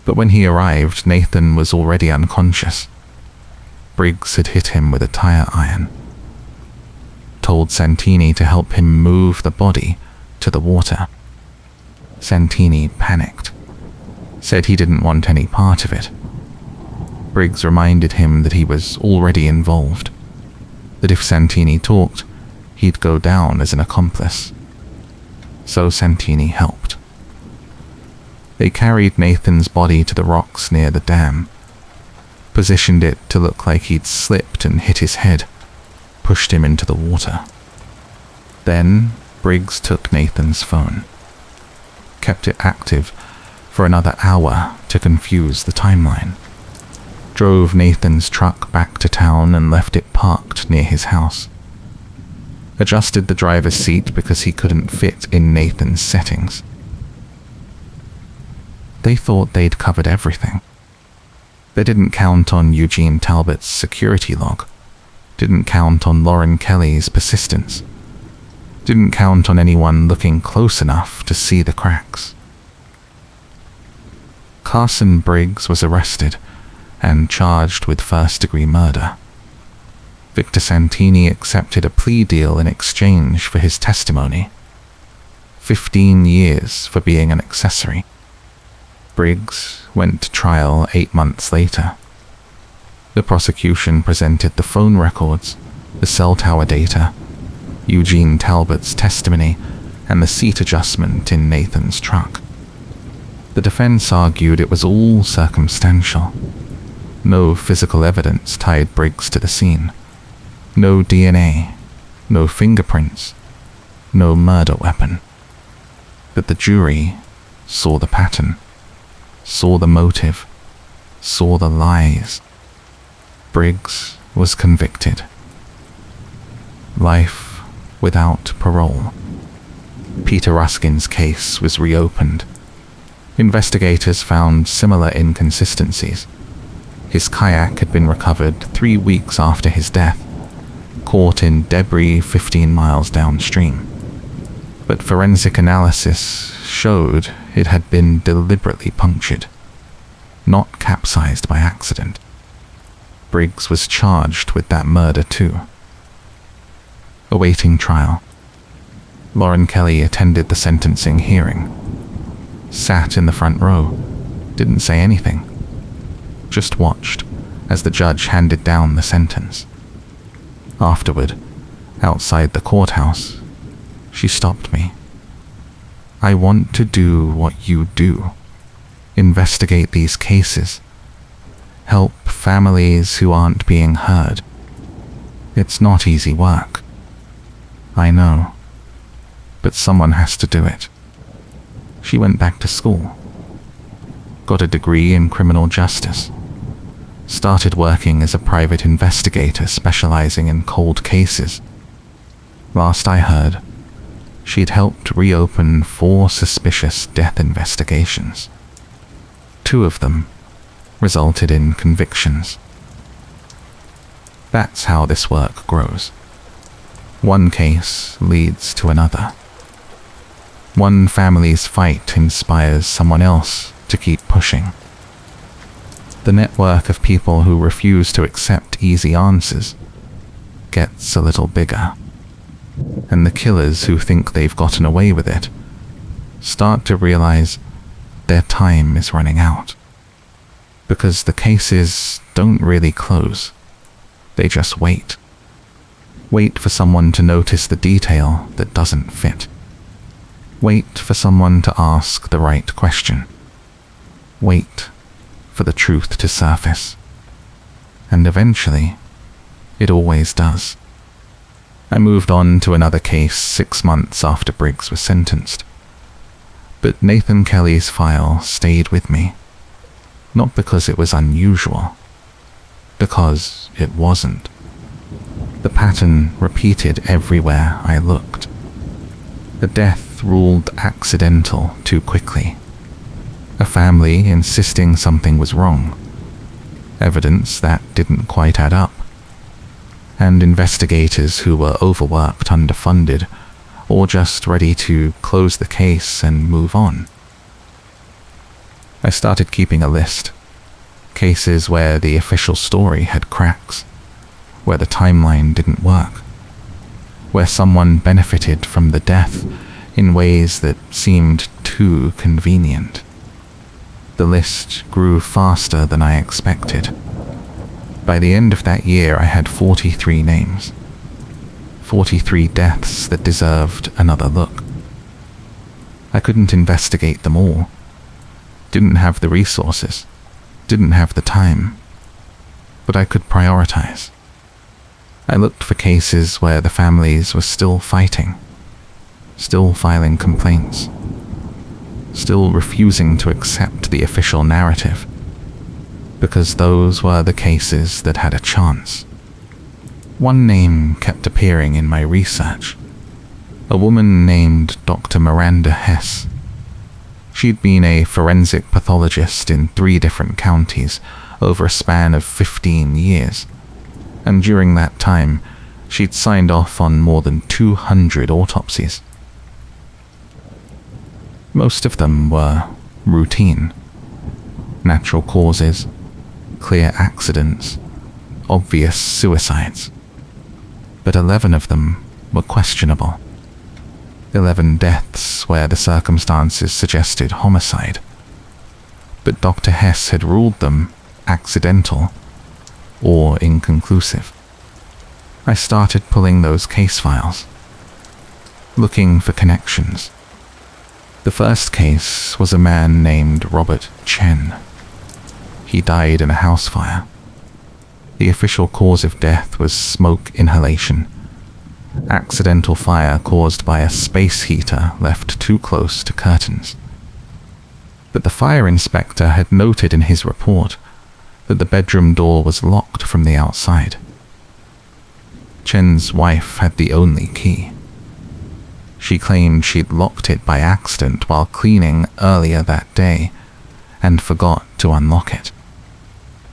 But when he arrived, Nathan was already unconscious. Briggs had hit him with a tire iron. told Santini to help him move the body to the water. Santini panicked, said he didn't want any part of it. Briggs reminded him that he was already involved, that if Santini talked, he'd go down as an accomplice. So Santini helped. They carried Nathan's body to the rocks near the dam, positioned it to look like he'd slipped and hit his head, pushed him into the water. Then Briggs took Nathan's phone, kept it active for another hour to confuse the timeline, drove Nathan's truck back to town and left it parked near his house, adjusted the driver's seat because he couldn't fit in Nathan's settings. They thought they'd covered everything. They didn't count on Eugene Talbot's security log, didn't count on Lauren Kelly's persistence, didn't count on anyone looking close enough to see the cracks. Carson Briggs was arrested and charged with first-degree murder. Victor Santini accepted a plea deal in exchange for his testimony. 15 years for being an accessory. Briggs went to trial 8 months later. The prosecution presented the phone records, the cell tower data, Eugene Talbot's testimony, and the seat adjustment in Nathan's truck. The defense argued it was all circumstantial. No physical evidence tied Briggs to the scene. No DNA, no fingerprints, no murder weapon. But the jury saw the pattern, saw the motive, saw the lies. Briggs was convicted. Life without parole. Peter Ruskin's case was reopened. Investigators found similar inconsistencies. His kayak had been recovered 3 weeks after his death, caught in debris 15 miles downstream. But forensic analysis showed it had been deliberately punctured, not capsized by accident. Briggs was charged with that murder too. Awaiting trial. Lauren Kelly attended the sentencing hearing. Sat in the front row, didn't say anything. Just watched as the judge handed down the sentence. Afterward, outside the courthouse, she stopped me. I want to do what you do. Investigate these cases. Help families who aren't being heard. It's not easy work. I know. But someone has to do it. She went back to school. Got a degree in criminal justice. Started working as a private investigator specializing in cold cases. Last I heard, she'd helped reopen 4 suspicious death investigations. 2 of them resulted in convictions. That's how this work grows. One case leads to another. One family's fight inspires someone else to keep pushing. The network of people who refuse to accept easy answers gets a little bigger. And the killers who think they've gotten away with it start to realize their time is running out. Because the cases don't really close. They just wait. Wait for someone to notice the detail that doesn't fit. Wait for someone to ask the right question. Wait for the truth to surface. And eventually, it always does. I moved on to another case 6 months after Briggs was sentenced. But Nathan Kelly's file stayed with me. Not because it was unusual. Because it wasn't. The pattern repeated everywhere I looked. The death ruled accidental too quickly. A family insisting something was wrong. Evidence that didn't quite add up. And investigators who were overworked, underfunded, or just ready to close the case and move on. I started keeping a list. Cases where the official story had cracks, where the timeline didn't work. where someone benefited from the death in ways that seemed too convenient. The list grew faster than I expected. By the end of that year, I had 43 names. 43 deaths that deserved another look. I couldn't investigate them all. Didn't have the resources. Didn't have the time. But I could prioritize. I looked for cases where the families were still fighting, still filing complaints, still refusing to accept the official narrative, because those were the cases that had a chance. One name kept appearing in my research, a woman named Dr. Miranda Hess. She'd been a forensic pathologist in 3 different counties over a span of 15 years, and during that time, she'd signed off on more than 200 autopsies. Most of them were routine, natural causes, clear accidents, obvious suicides. But 11 of them were questionable. 11 deaths where the circumstances suggested homicide. But Dr. Hess had ruled them accidental or inconclusive. I started pulling those case files, looking for connections. The first case was a man named Robert Chen. He died in a house fire. The official cause of death was smoke inhalation. Accidental fire caused by a space heater left too close to curtains. But the fire inspector had noted in his report that the bedroom door was locked from the outside. Chen's wife had the only key. She claimed she'd locked it by accident while cleaning earlier that day and forgot to unlock it.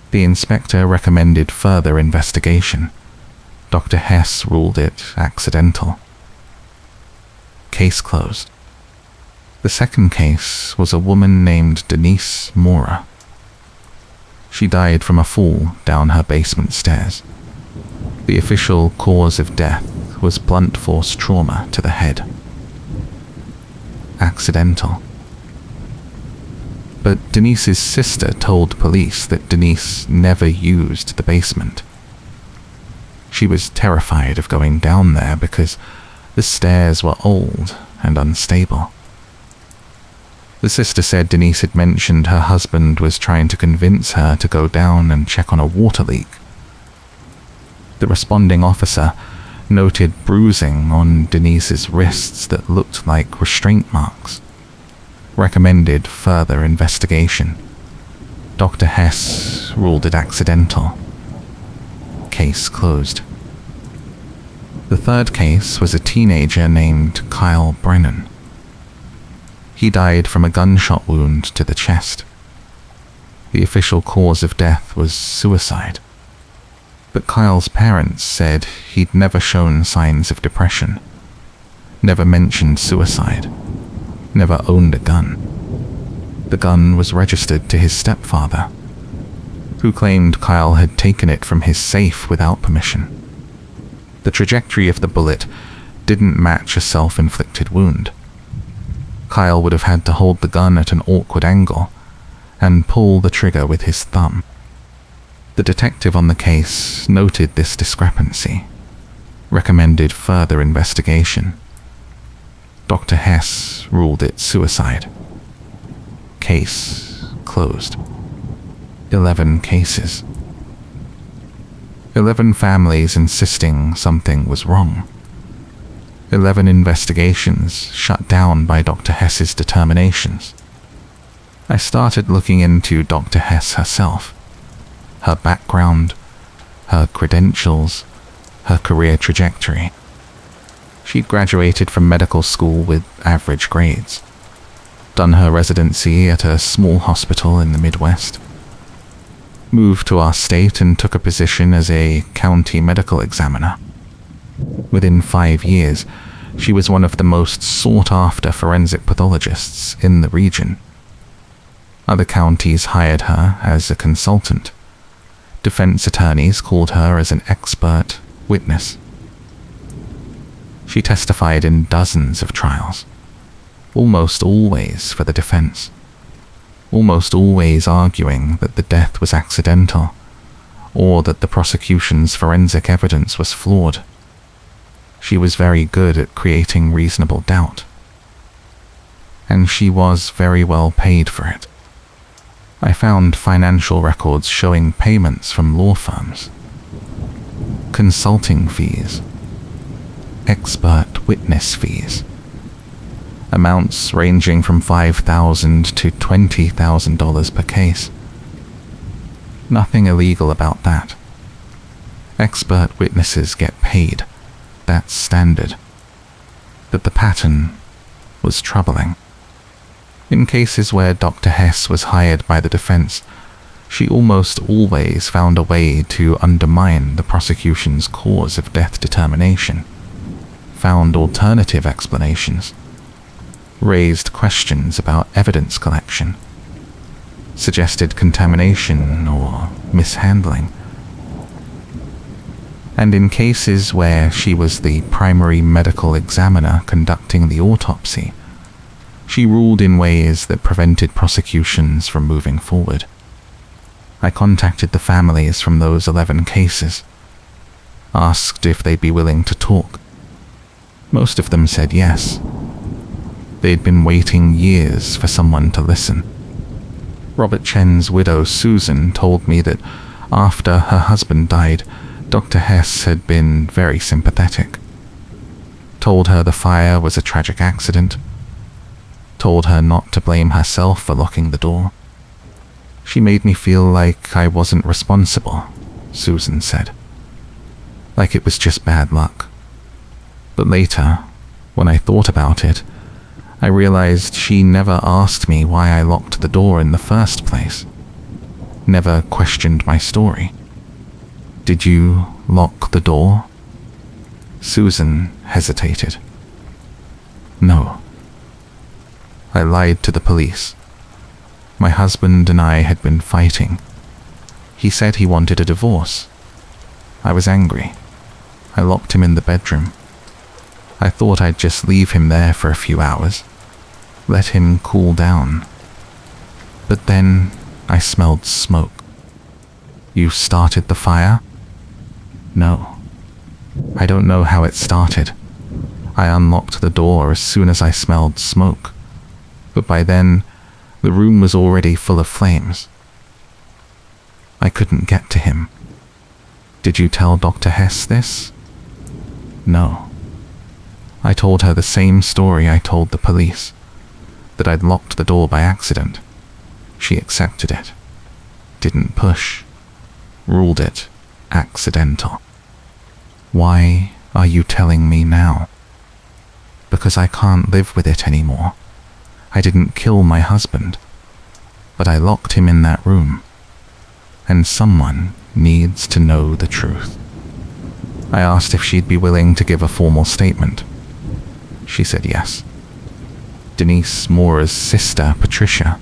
The inspector recommended further investigation. Dr. Hess ruled it accidental. Case closed. The second case was a woman named Denise Mora. She died from a fall down her basement stairs. The official cause of death was blunt force trauma to the head. Accidental. But Denise's sister told police that Denise never used the basement. She was terrified of going down there because the stairs were old and unstable. The sister said Denise had mentioned her husband was trying to convince her to go down and check on a water leak. The responding officer noted bruising on Denise's wrists that looked like restraint marks. Recommended further investigation. Dr. Hess ruled it accidental. Case closed. The third case was a teenager named Kyle Brennan. He died from a gunshot wound to the chest. The official cause of death was suicide. But Kyle's parents said he'd never shown signs of depression, never mentioned suicide, never owned a gun. The gun was registered to his stepfather, who claimed Kyle had taken it from his safe without permission. The trajectory of the bullet didn't match a self-inflicted wound. Kyle would have had to hold the gun at an awkward angle and pull the trigger with his thumb. The detective on the case noted this discrepancy, recommended further investigation. Dr. Hess ruled it suicide. Case closed. 11 cases. 11 families insisting something was wrong. 11 investigations shut down by Dr. Hess's determinations. I started looking into Dr. Hess herself, her background, her credentials, her career trajectory. She'd graduated from medical school with average grades, done her residency at a small hospital in the Midwest, moved to our state and took a position as a county medical examiner. Within 5 years, she was one of the most sought-after forensic pathologists in the region. Other counties hired her as a consultant. Defense attorneys called her as an expert witness. She testified in dozens of trials, almost always for the defense, almost always arguing that the death was accidental or that the prosecution's forensic evidence was flawed. She was very good at creating reasonable doubt, and she was very well paid for it. I found financial records showing payments from law firms, consulting fees, expert witness fees, amounts ranging from $5,000 to $20,000 per case. Nothing illegal about that. Expert witnesses get paid. That's standard. But the pattern was troubling. In cases where Dr. Hess was hired by the defense, she almost always found a way to undermine the prosecution's cause of death determination, found alternative explanations, raised questions about evidence collection, suggested contamination or mishandling. And in cases where she was the primary medical examiner conducting the autopsy, she ruled in ways that prevented prosecutions from moving forward. I contacted the families from those 11 cases, asked if they'd be willing to talk. Most of them said yes. They'd been waiting years for someone to listen. Robert Chen's widow, Susan, told me that after her husband died, Dr. Hess had been very sympathetic. Told her the fire was a tragic accident. Told her not to blame herself for locking the door. She made me feel like I wasn't responsible, Susan said. Like it was just bad luck. But later, when I thought about it, I realized she never asked me why I locked the door in the first place. Never questioned my story. Did you lock the door? Susan hesitated. No. I lied to the police. My husband and I had been fighting. He said he wanted a divorce. I was angry. I locked him in the bedroom. I thought I'd just leave him there for a few hours, let him cool down. But then I smelled smoke. You started the fire? No. I don't know how it started. I unlocked the door as soon as I smelled smoke. But by then, the room was already full of flames. I couldn't get to him. Did you tell Dr. Hess this? No. I told her the same story I told the police, that I'd locked the door by accident. She accepted it. Didn't push. Ruled it accidental. Why are you telling me now? Because I can't live with it anymore. I didn't kill my husband, but I locked him in that room, and someone needs to know the truth. I asked if she'd be willing to give a formal statement. She said yes. Denise Mora's sister, Patricia,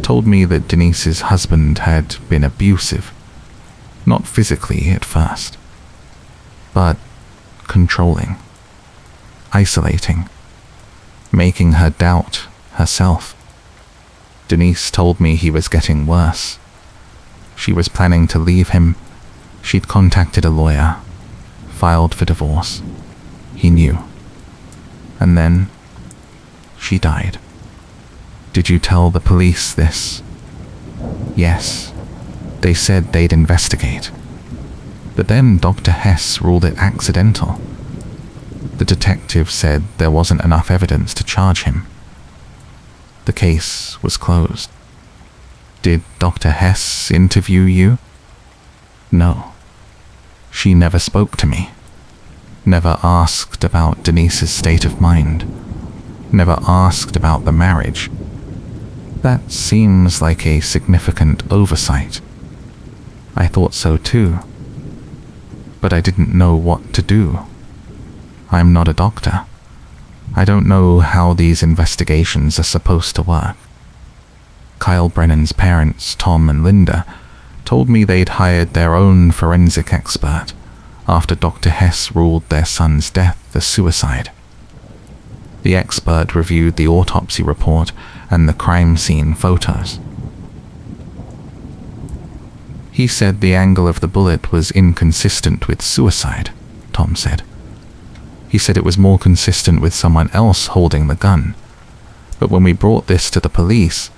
told me that Denise's husband had been abusive, not physically at first, but controlling, isolating, making her doubt herself. Denise told me he was getting worse. She was planning to leave him. She'd contacted a lawyer, filed for divorce. He knew. And then she died. Did you tell the police this? Yes. They said they'd investigate. But then Dr. Hess ruled it accidental. The detective said there wasn't enough evidence to charge him. The case was closed. Did Dr. Hess interview you? No. She never spoke to me. Never asked about Denise's state of mind. Never asked about the marriage. That seems like a significant oversight. I thought so too. But I didn't know what to do. I'm not a doctor. I don't know how these investigations are supposed to work. Kyle Brennan's parents, Tom and Linda, told me they'd hired their own forensic expert after Dr. Hess ruled their son's death a suicide. The expert reviewed the autopsy report and the crime scene photos. He said the angle of the bullet was inconsistent with suicide, Tom said. He said it was more consistent with someone else holding the gun. But when we brought this to the police,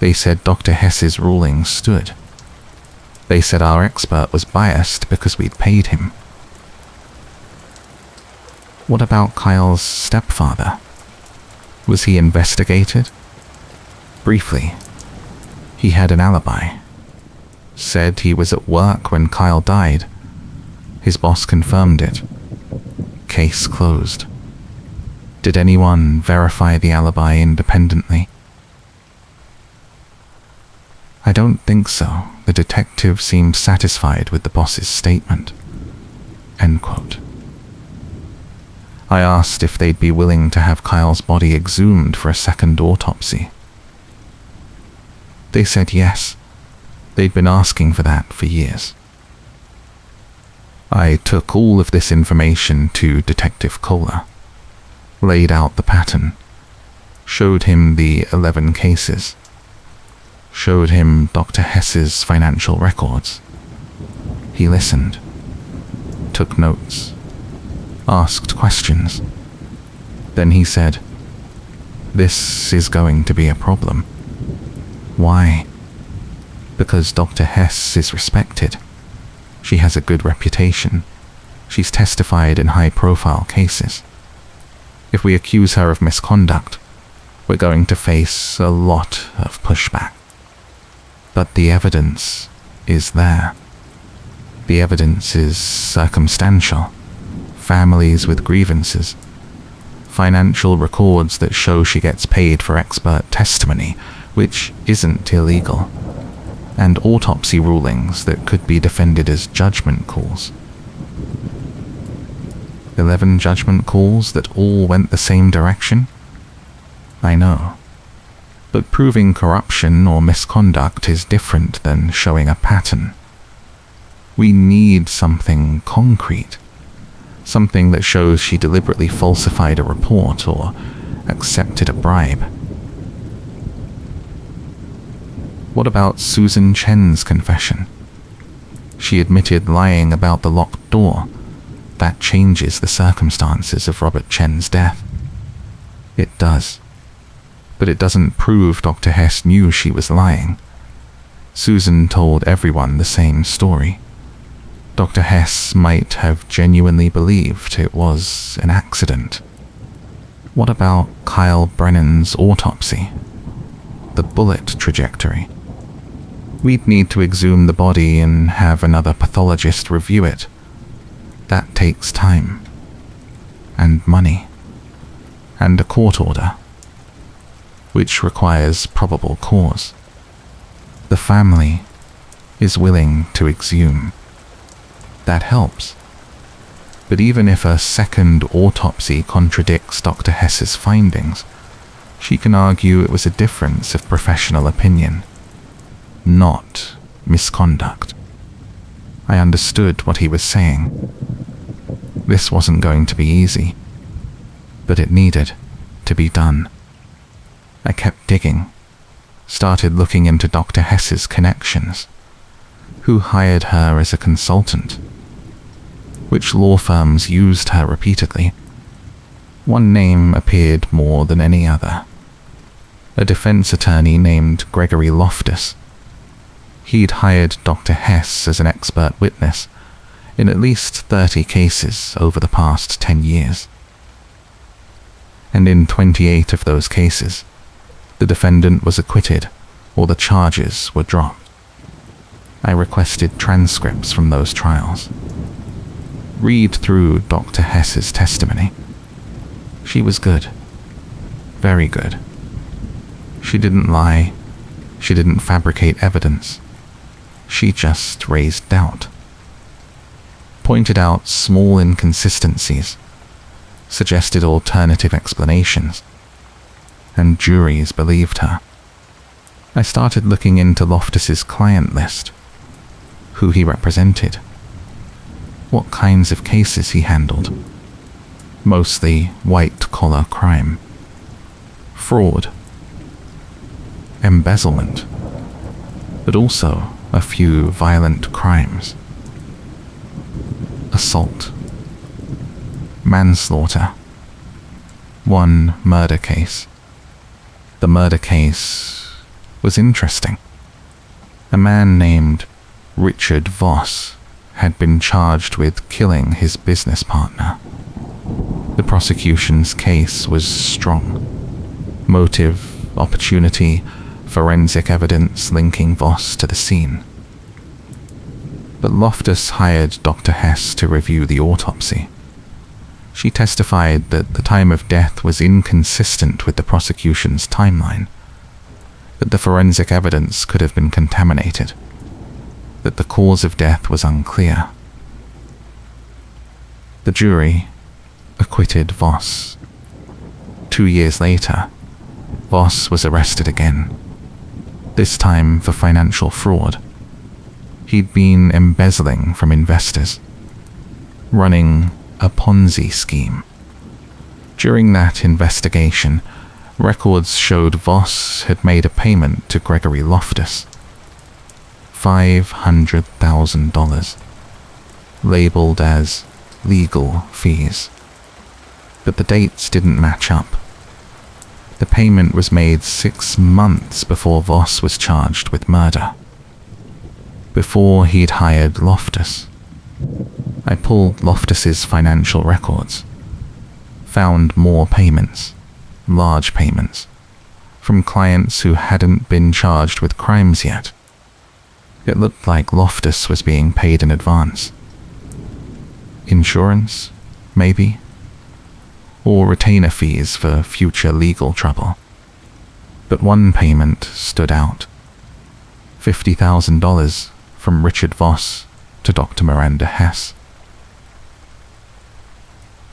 they said Dr. Hess's ruling stood. They said our expert was biased because we'd paid him. What about Kyle's stepfather? Was he investigated? Briefly. He had an alibi. Said he was at work when Kyle died. His boss confirmed it. Case closed. Did anyone verify the alibi independently? I don't think so. The detective seemed satisfied with the boss's statement. End quote. I asked if they'd be willing to have Kyle's body exhumed for a second autopsy. They said yes. They'd been asking for that for years. I took all of this information to Detective Kohler, laid out the pattern, showed him the 11 cases, showed him Dr. Hess's financial records. He listened, took notes, asked questions. Then he said, "This is going to be a problem." Why? Because Dr. Hess is respected. She has a good reputation. She's testified in high-profile cases. If we accuse her of misconduct, we're going to face a lot of pushback. But the evidence is there. The evidence is circumstantial. Families with grievances. Financial records that show she gets paid for expert testimony, which isn't illegal. And autopsy rulings that could be defended as judgment calls. 11 judgment calls that all went the same direction? I know. But proving corruption or misconduct is different than showing a pattern. We need something concrete. Something that shows she deliberately falsified a report or accepted a bribe. What about Susan Chen's confession? She admitted lying about the locked door. That changes the circumstances of Robert Chen's death. It does. But it doesn't prove Dr. Hess knew she was lying. Susan told everyone the same story. Dr. Hess might have genuinely believed it was an accident. What about Kyle Brennan's autopsy? The bullet trajectory? We'd need to exhume the body and have another pathologist review it. That takes time. And money. And a court order. Which requires probable cause. The family is willing to exhume. That helps. But even if a second autopsy contradicts Dr. Hess's findings, she can argue it was a difference of professional opinion. Not misconduct. I understood what he was saying. This wasn't going to be easy, but it needed to be done. I kept digging, started looking into Dr. Hess's connections. Who hired her as a consultant? Which law firms used her repeatedly? One name appeared more than any other. A defense attorney named Gregory Loftus. He'd hired Dr. Hess as an expert witness in at least 30 cases over the past 10 years. And in 28 of those cases, the defendant was acquitted or the charges were dropped. I requested transcripts from those trials. Read through Dr. Hess's testimony. She was good. Very good. She didn't lie. She didn't fabricate evidence. She just raised doubt. Pointed out small inconsistencies. Suggested alternative explanations. And juries believed her. I started looking into Loftus's client list. Who he represented. what kinds of cases he handled. Mostly white-collar crime, fraud, embezzlement, but also a few violent crimes. Assault, manslaughter, one murder case. The murder case was interesting. A man named Richard Voss had been charged with killing his business partner. The prosecution's case was strong. Motive, opportunity, forensic evidence linking Voss to the scene. But Loftus hired Dr. Hess to review the autopsy. She testified that the time of death was inconsistent with the prosecution's timeline, that the forensic evidence could have been contaminated, that the cause of death was unclear. The jury acquitted Voss. 2 years later, Voss was arrested again, this time for financial fraud. He'd been embezzling from investors, running a Ponzi scheme. During that investigation, records showed Voss had made a payment to Gregory Loftus, $500,000, labeled as legal fees. But the dates didn't match up. The payment was made 6 months before Voss was charged with murder, before he'd hired Loftus. I pulled Loftus's financial records, found more payments, large payments, from clients who hadn't been charged with crimes yet. It looked like Loftus was being paid in advance. Insurance, maybe? Or retainer fees for future legal trouble. But one payment stood out. $50,000 from Richard Voss to Dr. Miranda Hess.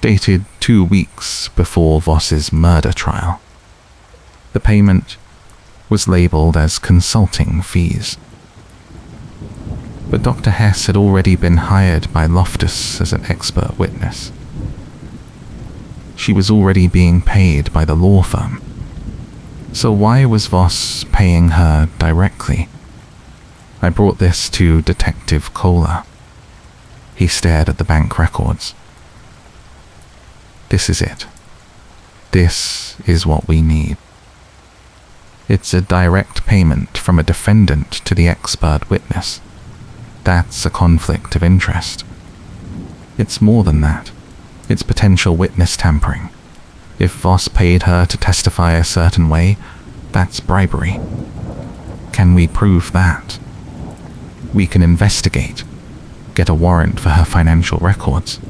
Dated 2 weeks before Voss's murder trial. The payment was labeled as consulting fees. But Dr. Hess had already been hired by Loftus as an expert witness. She was already being paid by the law firm. So why was Voss paying her directly? I brought this to Detective Kohler. He stared at the bank records. This is it. This is what we need. It's a direct payment from a defendant to the expert witness. That's a conflict of interest. It's more than that. It's potential witness tampering. If Voss paid her to testify a certain way, that's bribery. Can we prove that? We can investigate, get a warrant for her financial records,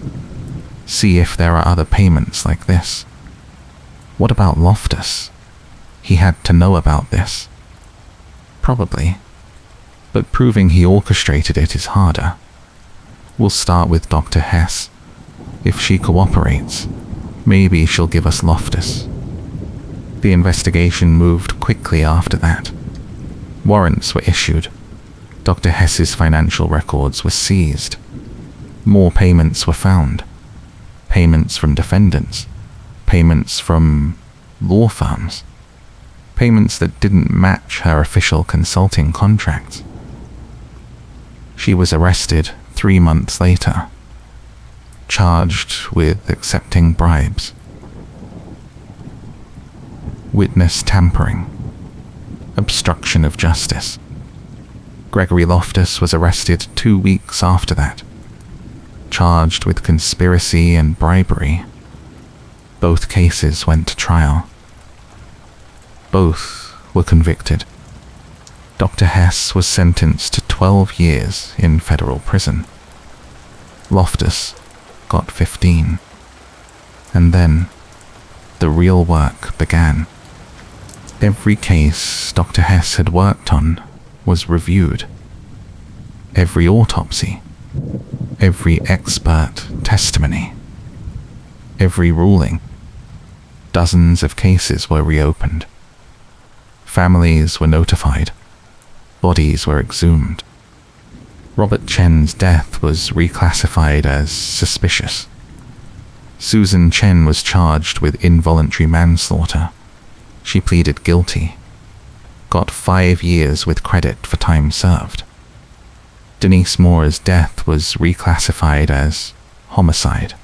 see if there are other payments like this. What about Loftus? He had to know about this. Probably. But proving he orchestrated it is harder. We'll start with Dr. Hess. If she cooperates, maybe she'll give us Loftus. The investigation moved quickly after that. Warrants were issued. Dr. Hess's financial records were seized. More payments were found. Payments from defendants. Payments from law firms. Payments that didn't match her official consulting contracts. She was arrested 3 months later, charged with accepting bribes, witness tampering, obstruction of justice. Gregory Loftus was arrested 2 weeks after that, charged with conspiracy and bribery. Both cases went to trial. Both were convicted. Dr. Hess was sentenced to 12 years in federal prison. Loftus got 15. And then, the real work began. Every case Dr. Hess had worked on was reviewed. Every autopsy, every expert testimony, every ruling. Dozens of cases were reopened. Families were notified. Bodies were exhumed. Robert Chen's death was reclassified as suspicious. Susan Chen was charged with involuntary manslaughter. She pleaded guilty, got 5 years with credit for time served. Denise Moore's death was reclassified as homicide.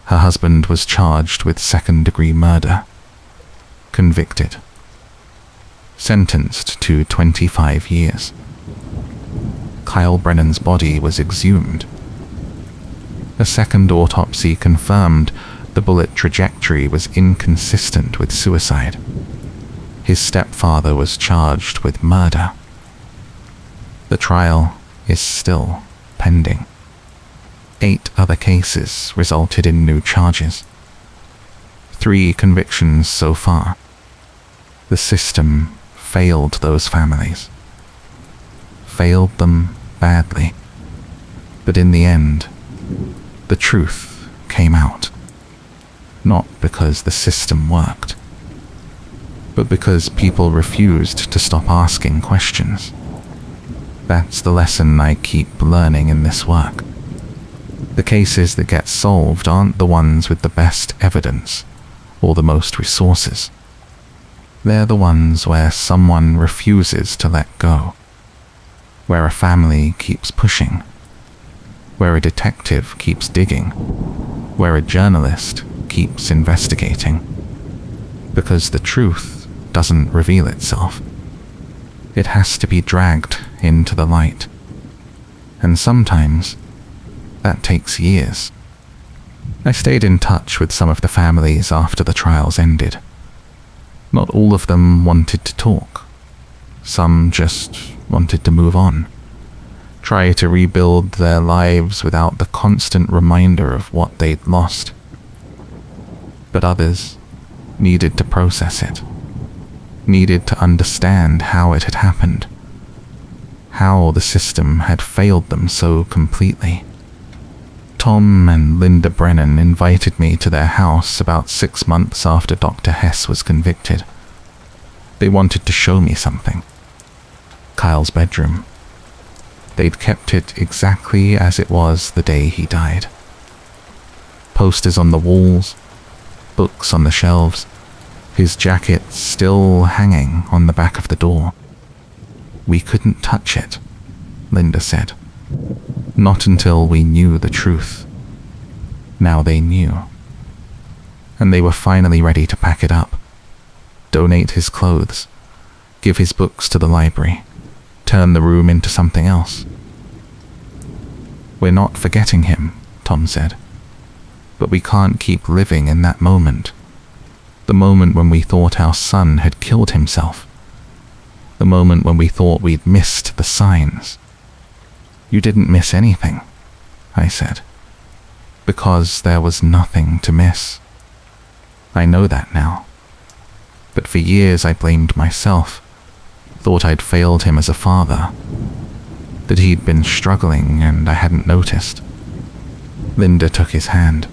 Her husband was charged with second-degree murder, convicted, sentenced to 25 years. Kyle Brennan's body was exhumed. A second autopsy confirmed the bullet trajectory was inconsistent with suicide. His stepfather was charged with murder. The trial is still pending. 8 other cases resulted in new charges. 3 convictions so far. The system failed those families. Failed them badly. But in the end, the truth came out. Not because the system worked, but because people refused to stop asking questions. That's the lesson I keep learning in this work. The cases that get solved aren't the ones with the best evidence or the most resources. They're the ones where someone refuses to let go, where a family keeps pushing, where a detective keeps digging, where a journalist keeps investigating, because the truth doesn't reveal itself. It has to be dragged into the light. And sometimes, that takes years. I stayed in touch with some of the families after the trials ended. Not all of them wanted to talk. Some just wanted to move on, try to rebuild their lives without the constant reminder of what they'd lost. But others needed to process it, needed to understand how it had happened, how the system had failed them so completely. Tom and Linda Brennan invited me to their house about 6 months after Dr. Hess was convicted. They wanted to show me something. Kyle's bedroom. They'd kept it exactly as it was the day he died. Posters on the walls, books on the shelves, his jacket still hanging on the back of the door. We couldn't touch it, Linda said. Not until we knew the truth. Now they knew. And they were finally ready to pack it up, donate his clothes, give his books to the library, turn the room into something else. We're not forgetting him, Tom said. But we can't keep living in that moment. The moment when we thought our son had killed himself. The moment when we thought we'd missed the signs. You didn't miss anything, I said, because there was nothing to miss. I know that now. But for years I blamed myself, thought I'd failed him as a father, that he'd been struggling and I hadn't noticed. Linda took his hand.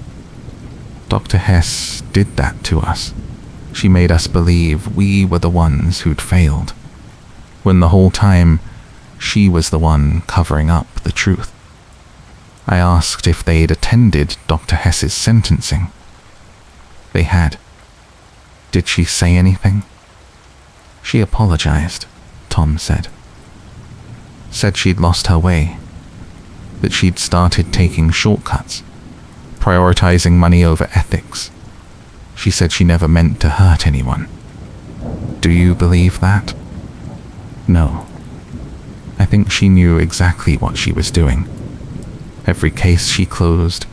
Dr. Hess did that to us. She made us believe we were the ones who'd failed, when the whole time she was the one covering up the truth. I asked if they'd attended Dr. Hess's sentencing. They had. Did she say anything? She apologized, Tom said. Said she'd lost her way, that she'd started taking shortcuts, prioritizing money over ethics. She said she never meant to hurt anyone. Do you believe that? No. I think she knew exactly what she was doing. Every case she closed,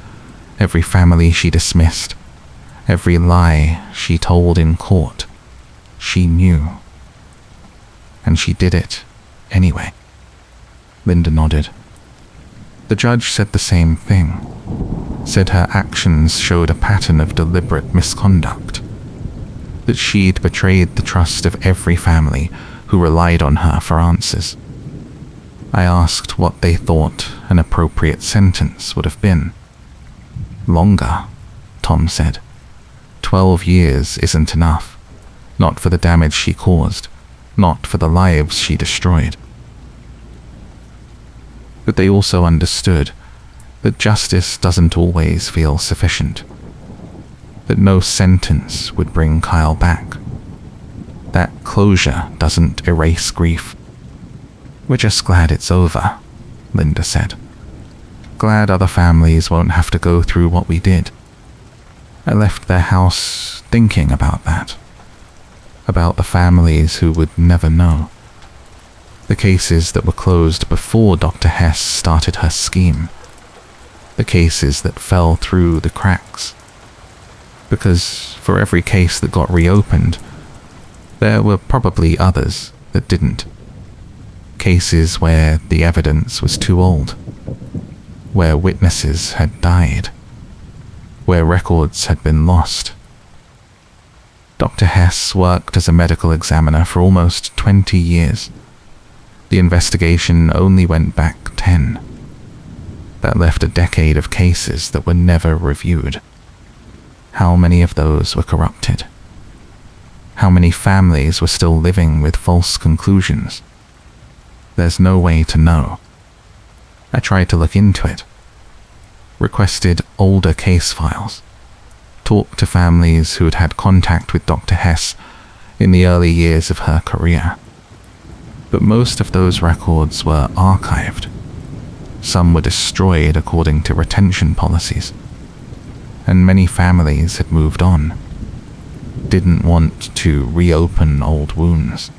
every family she dismissed, every lie she told in court, she knew. And she did it anyway. Linda nodded. The judge said the same thing. Said her actions showed a pattern of deliberate misconduct. That she'd betrayed the trust of every family who relied on her for answers. I asked what they thought an appropriate sentence would have been. Longer, Tom said. 12 years isn't enough. Not for the damage she caused. Not for the lives she destroyed. But they also understood that justice doesn't always feel sufficient, that no sentence would bring Kyle back, that closure doesn't erase grief. "We're just glad it's over," Linda said. "Glad other families won't have to go through what we did." I left their house thinking about that, about the families who would never know, the cases that were closed before Dr. Hess started her scheme, the cases that fell through the cracks. Because for every case that got reopened, there were probably others that didn't. Cases where the evidence was too old, where witnesses had died, where records had been lost. Dr. Hess worked as a medical examiner for almost 20 years. The investigation only went back 10. That left a decade of cases that were never reviewed. How many of those were corrupted? How many families were still living with false conclusions? There's no way to know. I tried to look into it, requested older case files, talked to families who had had contact with Dr. Hess in the early years of her career. But most of those records were archived. Some were destroyed according to retention policies. And many families had moved on, didn't want to reopen old wounds.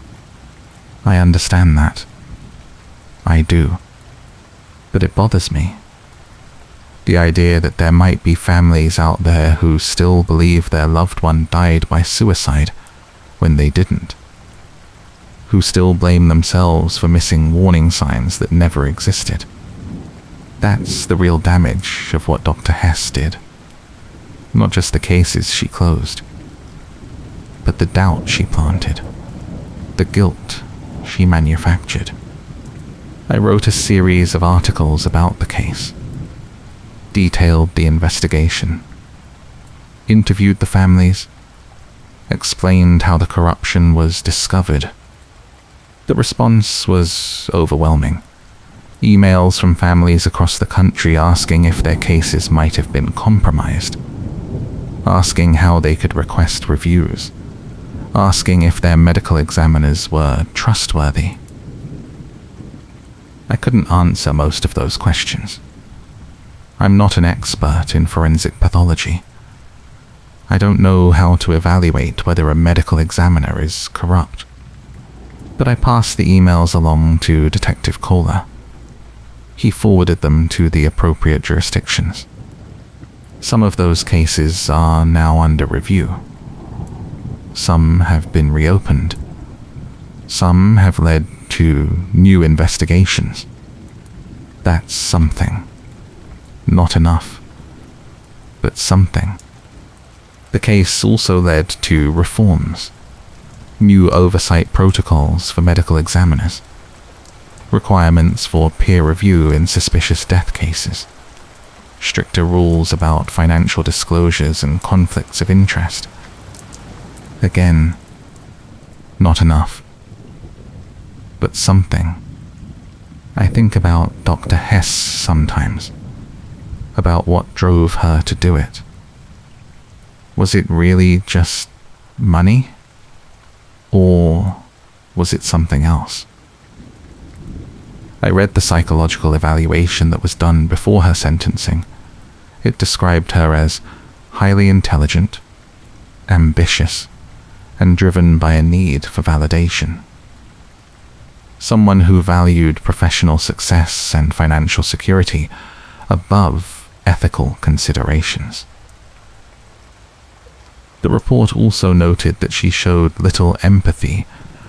I understand that. I do. But it bothers me. The idea that there might be families out there who still believe their loved one died by suicide when they didn't. Who still blame themselves for missing warning signs that never existed. That's the real damage of what Dr. Hess did. Not just the cases she closed, but the doubt she planted, the guilt she manufactured. I wrote a series of articles about the case, detailed the investigation, interviewed the families, explained how the corruption was discovered. The response was overwhelming. Emails from families across the country asking if their cases might have been compromised, asking how they could request reviews, asking if their medical examiners were trustworthy. I couldn't answer most of those questions. I'm not an expert in forensic pathology. I don't know how to evaluate whether a medical examiner is corrupt. But I passed the emails along to Detective Kohler. He forwarded them to the appropriate jurisdictions. Some of those cases are now under review. Some have been reopened. Some have led to new investigations. That's something. Not enough, but something. The case also led to reforms. New oversight protocols for medical examiners. Requirements for peer review in suspicious death cases. Stricter rules about financial disclosures and conflicts of interest. Again, not enough, but something. I think about Dr. Hess sometimes, about what drove her to do it. Was it really just money? Or was it something else? I read the psychological evaluation that was done before her sentencing. It described her as highly intelligent, ambitious, and driven by a need for validation. Someone who valued professional success and financial security above ethical considerations. The report also noted that she showed little empathy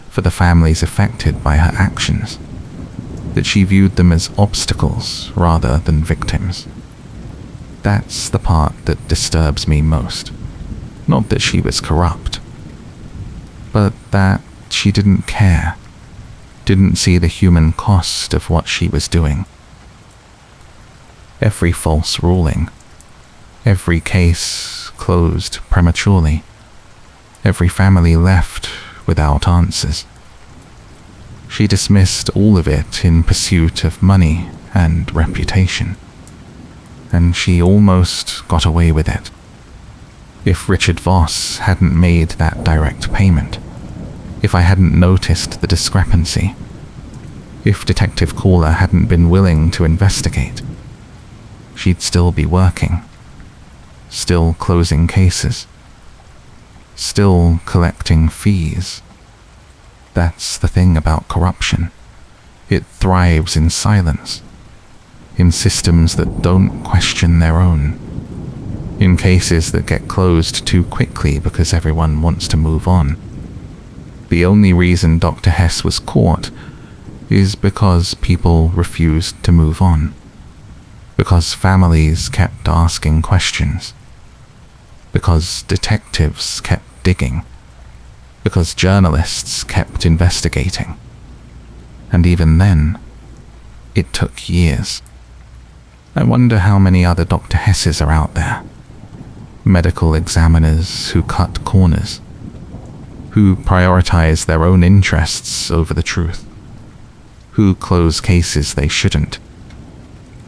for the families affected by her actions, that she viewed them as obstacles rather than victims. That's the part that disturbs me most. Not that she was corrupt, but that she didn't care, didn't see the human cost of what she was doing. Every false ruling, every case closed prematurely, every family left without answers. She dismissed all of it in pursuit of money and reputation. And she almost got away with it. If Richard Voss hadn't made that direct payment, if I hadn't noticed the discrepancy, if Detective Caller hadn't been willing to investigate, she'd still be working, still closing cases, still collecting fees. That's the thing about corruption. It thrives in silence, in systems that don't question their own, in cases that get closed too quickly because everyone wants to move on. The only reason Dr. Hess was caught is because people refused to move on, because families kept asking questions, because detectives kept digging, because journalists kept investigating. And even then, it took years. I wonder how many other Dr. Hesses are out there. Medical examiners who cut corners, who prioritize their own interests over the truth, who close cases they shouldn't.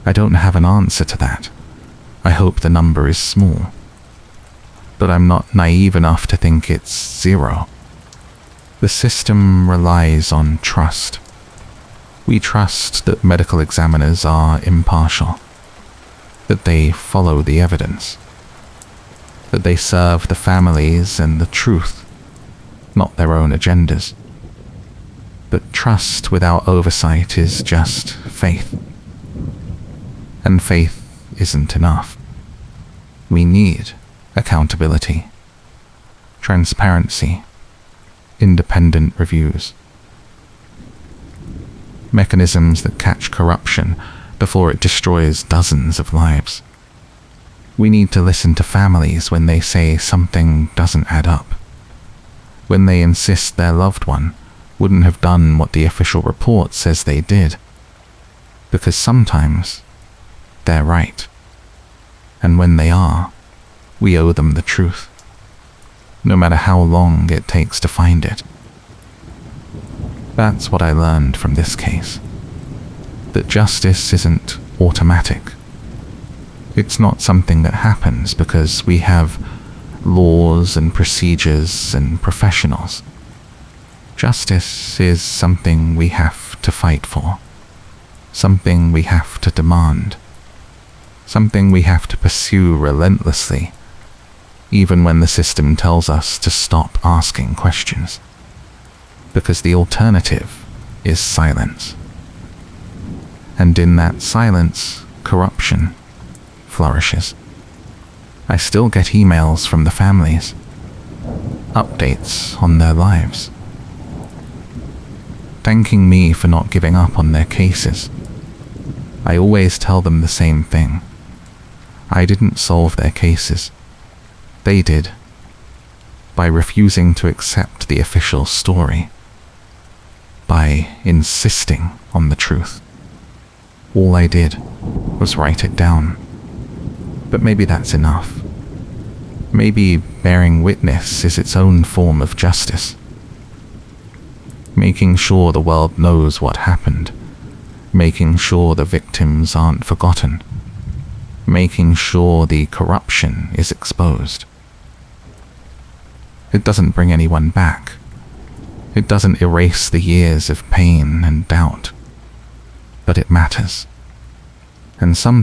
I don't have an answer to that. I hope the number is small. But I'm not naive enough to think it's zero. The system relies on trust. We trust that medical examiners are impartial, that they follow the evidence, that they serve the families and the truth, not their own agendas. But trust without oversight is just faith. And faith isn't enough. We need accountability, transparency, independent reviews. Mechanisms that catch corruption before it destroys dozens of lives. We need to listen to families when they say something doesn't add up, when they insist their loved one wouldn't have done what the official report says they did, because sometimes they're right, and when they are, we owe them the truth, no matter how long it takes to find it. That's what I learned from this case, that justice isn't automatic. It's not something that happens because we have laws and procedures and professionals. Justice is something we have to fight for, something we have to demand, something we have to pursue relentlessly, even when the system tells us to stop asking questions. Because the alternative is silence. And in that silence, corruption flourishes. I still get emails from the families, updates on their lives, thanking me for not giving up on their cases. I always tell them the same thing. I didn't solve their cases. They did, by refusing to accept the official story, by insisting on the truth. All I did was write it down. But maybe that's enough. Maybe bearing witness is its own form of justice. Making sure the world knows what happened. Making sure the victims aren't forgotten. Making sure the corruption is exposed. It doesn't bring anyone back. It doesn't erase the years of pain and doubt. But it matters. And some